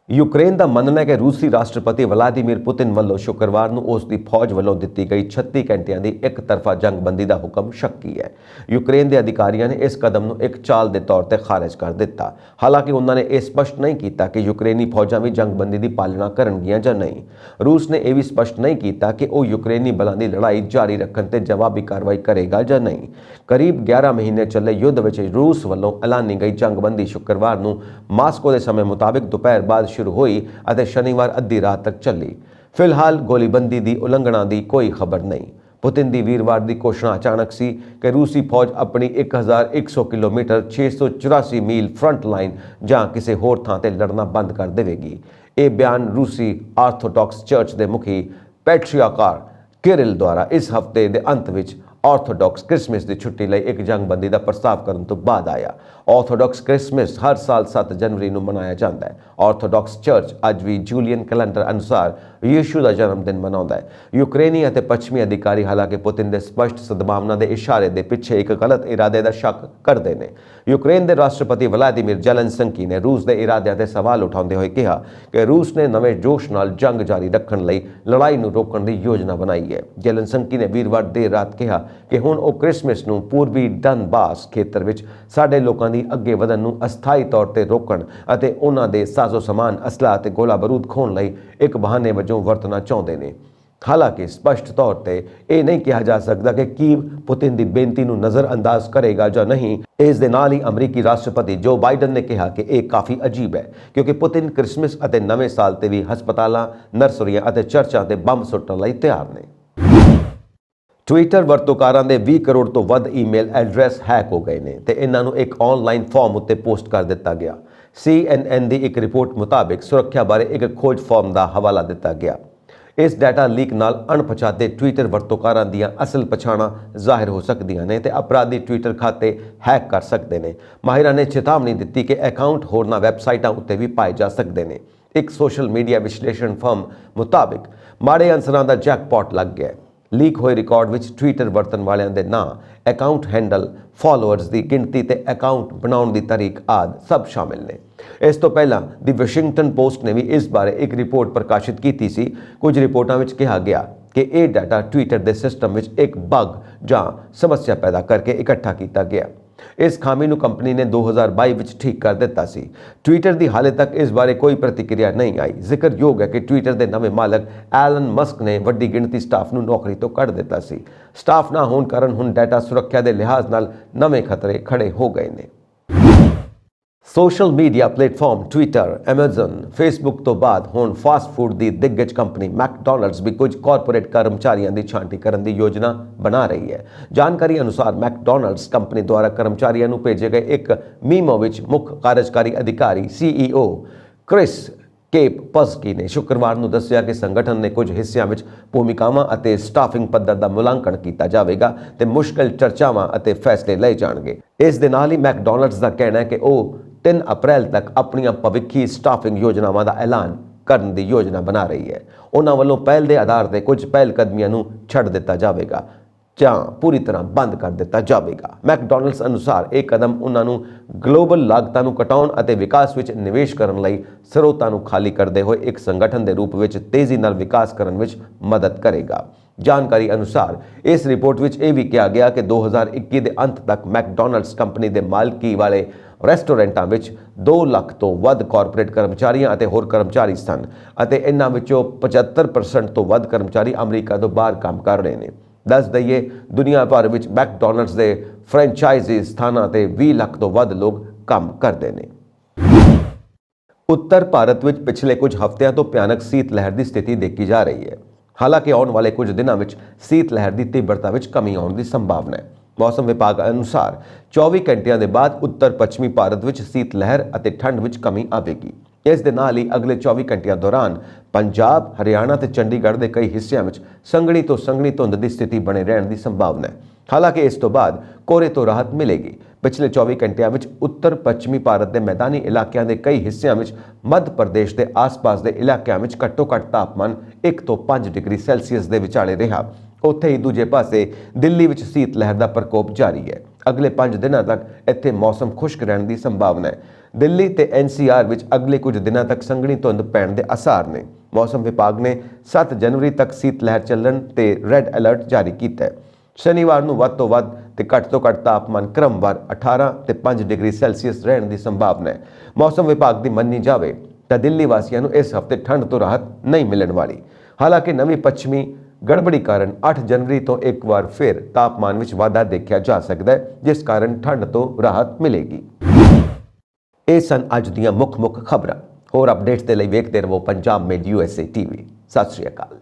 यूक्रेन का मनना है कि रूसी राष्ट्रपति व्लादिमीर पुतिन वालों शुक्रवार को उसकी फौज वालों दी गई 36 घंटिया की एक तरफा जंगबंदी का हुक्म शक्की है। यूक्रेन के अधिकारियों ने इस कदम को एक चाल के तौर पर खारिज कर दिता। हालांकि उन्होंने यह स्पष्ट नहीं किया कि यूक्रेनी फौजा भी जंगबंदी की पालना करनगियां जां नहीं। रूस ने यह भी स्पष्ट नहीं किया कि वह यूक्रेनी बलों की लड़ाई जारी रखने से जवाबी कार्रवाई करेगा जां नहीं। करीब 11 महीने चले युद्ध में रूस वालों ऐलानी गई जंगबंदी शुक्रवार को मास्को के समय मुताबिक दोपहर बाद शुरू हुई और शनिवार अद्धी रात तक चली। फिलहाल गोलीबंदी की उलंघना की कोई खबर नहीं। पुतिन की वीरवार की घोषणा अचानक सी कि रूसी फौज अपनी 1100 किलोमीटर 684 मील फ्रंट लाइन जां किसी होर थां ते लड़ना बंद कर देगी। ये बयान रूसी आर्थोडॉक्स चर्च के मुखी पैट्रियार्क किरिल द्वारा इस हफ्ते के अंत में ऑर्थोडॉक्स क्रिसमस की छुट्टी लिए एक जंगबंदी का प्रस्ताव करने तो बाद आया। ऑर्थोडॉक्स क्रिसमस हर साल 7 जनवरी को मनाया जाता है। ऑर्थोडॉक्स चर्च अज भी जूलियन कैलेंडर अनुसार यीशु का जन्मदिन मनाता है। यूक्रेनी और पश्चिमी अधिकारी हालांकि पुतिन के स्पष्ट सद्भावना के इशारे के पिछे एक गलत इरादे का शक करते हैं। यूक्रेन के राष्ट्रपति व्लादिमीर ज़ेलेंस्की ने रूस के इरादे से सवाल उठाते हुए कहा कि रूस ने नवे जोश नाल जंग जारी रखने लई लड़ाई को रोकने की योजना बनाई है। ज़ेलेंस्की ने वीरवार देर रात कहा कि हुण वो क्रिसमस नूं पूर्वी डनबास खेतर विच साडे लोकां दी अगे वधन नूं अस्थाई तौर ते रोकण अते उन्हां दे साजो समान असला ते गोला बारूद खोण लई एक बहाने वजों वरतना चाहुंदे ने। हालांकि स्पष्ट तौर पर यह नहीं कहा जा सकता कि कीव पुतिन की बेनती को नज़रअंदाज करेगा या नहीं। इस दे नाल ही अमरीकी राष्ट्रपति जो बाइडन ने कहा कि यह काफ़ी अजीब है क्योंकि पुतिन क्रिसमस और नवे साल से भी हस्पतालों, नर्सरियां और चर्चों से बंब सुट्टण लई तैयार ने। ट्विटर ਵਰਤੋਂਕਾਰਾਂ ਦੇ 20 ਕਰੋੜ ਤੋਂ ਵੱਧ ਈਮੇਲ ਐਡਰੈਸ हैक हो गए हैं तो इन्हों एक ऑनलाइन फॉर्म उत्ते पोस्ट कर दिता गया। CNN की एक रिपोर्ट मुताबिक सुरक्षा बारे एक खोज फॉर्म का हवाला दिता गया। इस डाटा लीक नाल अणपछाते ट्विटर ਵਰਤੋਂਕਾਰਾਂ ਦੀਆਂ असल पछाणा जाहिर हो सकदियां ने ते अपराधी ट्विटर खाते हैक कर सकते हैं। माहिरां ने चेतावनी दी कि अकाउंट होरना वैबसाइटां उत्ते भी पाए जा सकते हैं। ਇੱਕ ਸੋਸ਼ਲ ਮੀਡੀਆ ਵਿਸ਼ਲੇਸ਼ਣ ਫਰਮ ਮੁਤਾਬਿਕ ਮਾੜੇ ਅਨਸਰਾਂ ਦਾ ਜੈਕਪਾਟ ਲੱਗ ਗਿਆ ਹੈ। ਲੀਕ ਹੋਏ ਰਿਕਾਰਡ ਵਿੱਚ ਟਵਿੱਟਰ ਵਰਤਣ ਵਾਲਿਆਂ ਦੇ ਨਾਂ, ਅਕਾਊਂਟ ਹੈਂਡਲ, ਫਾਲੋਅਰਸ ਦੀ ਗਿਣਤੀ ਤੇ ਅਕਾਊਂਟ ਬਣਾਉਣ ਦੀ ਤਾਰੀਖ ਆਦਿ ਸਭ ਸ਼ਾਮਿਲ ਨੇ। ਇਸ ਤੋਂ ਪਹਿਲਾਂ ਦੀ ਵਾਸ਼ਿੰਗਟਨ ਪੋਸਟ ਨੇ ਵੀ ਇਸ ਬਾਰੇ ਇੱਕ ਰਿਪੋਰਟ ਪ੍ਰਕਾਸ਼ਿਤ ਕੀਤੀ ਸੀ। ਕੁਝ ਰਿਪੋਰਟਾਂ ਵਿੱਚ ਕਿਹਾ ਗਿਆ ਕਿ ਇਹ ਡਾਟਾ ਟਵਿੱਟਰ ਦੇ ਸਿਸਟਮ ਵਿੱਚ ਇੱਕ ਬਗ ਜਾਂ ਸਮੱਸਿਆ ਪੈਦਾ ਕਰਕੇ ਇਕੱਠਾ ਕੀਤਾ ਗਿਆ। ਇਸ ਖਾਮੀ ਨੂੰ ਕੰਪਨੀ ਨੇ 2022 ਵਿੱਚ ਠੀਕ ਕਰ ਦਿੱਤਾ ਸੀ। ਟਵਿੱਟਰ ਦੀ ਹਾਲੇ ਤੱਕ ਇਸ ਬਾਰੇ ਕੋਈ ਪ੍ਰਤੀਕਿਰਿਆ ਨਹੀਂ ਆਈ। ਜ਼ਿਕਰਯੋਗ ਹੈ ਕਿ ਟਵਿੱਟਰ ਦੇ ਨਵੇਂ ਮਾਲਕ ਐਲਨ ਮਸਕ ਨੇ ਵੱਡੀ ਗਿਣਤੀ ਸਟਾਫ ਨੂੰ ਨੌਕਰੀ ਤੋਂ ਕੱਢ ਦਿੱਤਾ ਸੀ। ਸਟਾਫ ਨਾ ਹੋਣ ਕਾਰਨ ਹੁਣ ਡਾਟਾ ਸੁਰੱਖਿਆ ਦੇ ਲਿਹਾਜ਼ ਨਾਲ ਨਵੇਂ ਖਤਰੇ ਖੜੇ ਹੋ ਗਏ ਨੇ। Social media platform Twitter, Amazon, Facebook ਤੋਂ ਬਾਅਦ ਹੁਣ ਫਾਸਟ ਫੂਡ ਦੀ ਦਿੱਗਜ ਕੰਪਨੀ ਮੈਕਡੋਨਲਡਸ ਵੀ ਕੁਝ ਕਾਰਪੋਰੇਟ ਕਰਮਚਾਰੀਆਂ ਦੀ ਛਾਂਟੀ ਕਰਨ ਦੀ ਯੋਜਨਾ ਬਣਾ ਰਹੀ ਹੈ। ਜਾਣਕਾਰੀ ਅਨੁਸਾਰ ਮੈਕਡੋਨਲਡਸ ਕੰਪਨੀ ਦੁਆਰਾ ਕਰਮਚਾਰੀਆਂ ਨੂੰ ਭੇਜੇ ਗਏ ਇੱਕ ਮੀਮੋ ਵਿੱਚ ਮੁੱਖ ਕਾਰਜਕਾਰੀ ਅਧਿਕਾਰੀ CEO ਕ੍ਰਿਸ ਕੇਪਸਕੀ ਨੇ ਸ਼ੁੱਕਰਵਾਰ ਨੂੰ ਦੱਸਿਆ ਕਿ ਸੰਗਠਨ ਨੇ ਕੁਝ ਹਿੱਸਿਆਂ ਵਿੱਚ ਭੂਮਿਕਾਵਾਂ ਅਤੇ ਸਟਾਫਿੰਗ ਪੱਧਰ ਦਾ ਮੁਲਾਂਕਣ ਕੀਤਾ ਜਾਵੇਗਾ ਤੇ ਮੁਸ਼ਕਲ ਚਰਚਾਵਾਂ ਅਤੇ ਫੈਸਲੇ ਲਏ ਜਾਣਗੇ। ਇਸ ਦੇ ਨਾਲ ਹੀ ਮੈਕਡੋਨਲਡਸ ਦਾ ਕਹਿਣਾ ਹੈ ਕਿ ਉਹ 3 ਅਪ੍ਰੈਲ ਤੱਕ ਆਪਣੀਆਂ ਭਵਿੱਖੀ ਸਟਾਫਿੰਗ ਯੋਜਨਾਵਾਂ ਦਾ ਐਲਾਨ ਕਰਨ ਦੀ ਯੋਜਨਾ ਬਣਾ ਰਹੀ ਹੈ। ਉਹਨਾਂ ਵੱਲੋਂ ਪਹਿਲ ਦੇ ਆਧਾਰ ਤੇ ਕੁਝ ਪਹਿਲ ਕਦਮੀਆਂ ਨੂੰ ਛੱਡ ਦਿੱਤਾ ਜਾਵੇਗਾ ਜਾਂ ਪੂਰੀ ਤਰ੍ਹਾਂ ਬੰਦ ਕਰ ਦਿੱਤਾ ਜਾਵੇਗਾ। ਮੈਕਡੋਨਲਡਸ ਅਨੁਸਾਰ ਇਹ ਕਦਮ ਉਹਨਾਂ ਨੂੰ ਗਲੋਬਲ ਲਾਗਤਾਂ ਨੂੰ ਘਟਾਉਣ ਅਤੇ ਵਿਕਾਸ ਵਿੱਚ ਨਿਵੇਸ਼ ਕਰਨ ਲਈ ਸਰੋਤਾਂ ਨੂੰ ਖਾਲੀ ਕਰਦੇ ਹੋਏ ਇੱਕ ਸੰਗਠਨ ਦੇ ਰੂਪ ਵਿੱਚ ਤੇਜ਼ੀ ਨਾਲ ਵਿਕਾਸ ਕਰਨ ਵਿੱਚ ਮਦਦ ਕਰੇਗਾ। ਜਾਣਕਾਰੀ ਅਨੁਸਾਰ ਇਸ ਰਿਪੋਰਟ ਵਿੱਚ ਇਹ ਵੀ ਕਿਹਾ ਗਿਆ ਕਿ 2021 ਦੇ ਅੰਤ ਤੱਕ ਮੈਕਡੋਨਲਡਸ ਕੰਪਨੀ ਦੇ ਮਾਲਕੀ ਵਾਲੇ ਰੈਸਟੋਰੈਂਟਾਂ ਵਿੱਚ 2 ਲੱਖ ਤੋਂ ਵੱਧ ਕਾਰਪੋਰੇਟ ਕਰਮਚਾਰੀਆਂ ਅਤੇ ਹੋਰ ਕਰਮਚਾਰੀ ਸਨ ਅਤੇ ਇਹਨਾਂ ਵਿੱਚੋਂ 75% ਤੋਂ ਵੱਧ ਕਰਮਚਾਰੀ ਅਮਰੀਕਾ ਤੋਂ ਬਾਹਰ ਕੰਮ ਕਰ ਰਹੇ ਨੇ। ਦੱਸ ਦਈਏ, ਦੁਨੀਆ ਭਰ ਵਿੱਚ ਮੈਕਡੋਨਲਡਸ ਦੇ ਫਰੈਂਚਾਈਜ਼ੀ ਸਥਾਨਾਂ ਤੇ 20 ਲੱਖ ਤੋਂ ਵੱਧ ਲੋਕ ਕੰਮ ਕਰਦੇ ਨੇ। ਉੱਤਰ ਭਾਰਤ ਵਿੱਚ ਪਿਛਲੇ ਕੁਝ ਹਫ਼ਤਿਆਂ ਤੋਂ ਭਿਆਨਕ ਸੀਤ ਲਹਿਰ ਦੀ ਸਥਿਤੀ ਦੇਖੀ ਜਾ ਰਹੀ ਹੈ। ਹਾਲਾਂਕਿ ਆਉਣ ਵਾਲੇ ਕੁਝ ਦਿਨਾਂ ਵਿੱਚ ਸੀਤ ਲਹਿਰ ਦੀ ਤੀਬਰਤਾ ਵਿੱਚ ਕਮੀ ਆਉਣ ਦੀ ਸੰਭਾਵਨਾ ਹੈ। ਮੌਸਮ ਵਿਭਾਗ ਅਨੁਸਾਰ 24 ਘੰਟਿਆਂ ਦੇ ਬਾਅਦ ਉੱਤਰ ਪੱਛਮੀ ਭਾਰਤ ਵਿੱਚ ਸੀਤ ਲਹਿਰ ਅਤੇ ਠੰਡ ਵਿੱਚ ਕਮੀ ਆਵੇਗੀ। ਇਸ ਦੇ ਨਾਲ ਹੀ ਅਗਲੇ 24 ਘੰਟਿਆਂ ਦੌਰਾਨ ਪੰਜਾਬ, ਹਰਿਆਣਾ ਤੇ ਚੰਡੀਗੜ੍ਹ ਦੇ ਕਈ ਹਿੱਸਿਆਂ ਵਿੱਚ ਸੰਘਣੀ ਤੋਂ ਸੰਘਣੀ ਧੁੰਦ ਦੀ ਸਥਿਤੀ ਬਣੇ ਰਹਿਣ ਦੀ ਸੰਭਾਵਨਾ ਹੈ। ਹਾਲਾਂਕਿ ਇਸ ਤੋਂ ਬਾਅਦ ਕੋਹਰੇ ਤੋਂ ਰਾਹਤ ਮਿਲੇਗੀ। ਪਿਛਲੇ 24 ਘੰਟਿਆਂ ਵਿੱਚ ਉੱਤਰ ਪੱਛਮੀ ਭਾਰਤ ਦੇ ਮੈਦਾਨੀ ਇਲਾਕਿਆਂ ਦੇ ਕਈ ਹਿੱਸਿਆਂ ਵਿੱਚ, ਮੱਧ ਪ੍ਰਦੇਸ਼ ਦੇ ਆਸ-ਪਾਸ ਦੇ ਇਲਾਕਿਆਂ ਵਿੱਚ ਘੱਟੋ-ਘੱਟ ਤਾਪਮਾਨ 1 ਤੋਂ 5 ਡਿਗਰੀ ਸੈਲਸੀਅਸ ਦੇ ਵਿਚਾਲੇ ਰਿਹਾ। ਉੱਥੇ ਹੀ ਦੂਜੇ ਪਾਸੇ ਦਿੱਲੀ ਵਿੱਚ ਸੀਤ ਲਹਿਰ ਦਾ ਪ੍ਰਕੋਪ ਜਾਰੀ ਹੈ। ਅਗਲੇ 5 ਦਿਨਾਂ ਤੱਕ ਇੱਥੇ ਮੌਸਮ ਖੁਸ਼ਕ ਰਹਿਣ ਦੀ ਸੰਭਾਵਨਾ ਹੈ। ਦਿੱਲੀ ਤੇ NCR ਵਿੱਚ ਅਗਲੇ ਕੁਝ ਦਿਨਾਂ ਤੱਕ ਸੰਘਣੀ ਧੁੰਦ ਪੈਣ ਦੇ ਆਸਾਰ ਨੇ। ਮੌਸਮ ਵਿਭਾਗ ਨੇ 7 ਜਨਵਰੀ ਤੱਕ ਸੀਤ ਲਹਿਰ ਚੱਲਣ ਤੇ ਰੈੱਡ ਅਲਰਟ ਜਾਰੀ ਕੀਤਾ ਹੈ। ਸ਼ਨੀਵਾਰ ਨੂੰ ਵੱਧ ਤੋਂ ਵੱਧ ਤੇ ਘੱਟ ਤੋਂ ਘੱਟ ਤਾਪਮਾਨ ਕ੍ਰਮਵਾਰ 18 ਤੇ 5 ਡਿਗਰੀ ਸੈਲਸੀਅਸ ਰਹਿਣ ਦੀ ਸੰਭਾਵਨਾ ਹੈ। ਮੌਸਮ ਵਿਭਾਗ ਦੀ ਮੰਨੀ ਜਾਵੇ ਤਾਂ ਦਿੱਲੀ ਵਾਸੀਆਂ ਨੂੰ ਇਸ ਹਫ਼ਤੇ ਠੰਡ ਤੋਂ ਰਾਹਤ ਨਹੀਂ ਮਿਲਣ ਵਾਲੀ। ਹਾਲਾਂਕਿ ਨਵੀਂ ਪੱਛਮੀ ਗੜਬੜੀ ਕਾਰਨ 8 ਜਨਵਰੀ ਤੋਂ ਇੱਕ ਵਾਰ ਫਿਰ ਤਾਪਮਾਨ ਵਿੱਚ ਵਾਧਾ ਦੇਖਿਆ ਜਾ ਸਕਦਾ ਹੈ, ਜਿਸ ਕਾਰਨ ਠੰਡ ਤੋਂ ਰਾਹਤ ਮਿਲੇਗੀ। ਇਹ ਸਨ ਅੱਜ ਦੀਆਂ ਮੁੱਖ ਖਬਰਾਂ। ਹੋਰ ਅਪਡੇਟਸ ਦੇ ਲਈ ਵੇਖਦੇ ਰਹੋ ਪੰਜਾਬ ਮੇਡ USA TV। ਸਤਿ ਸ਼੍ਰੀ ਅਕਾਲ।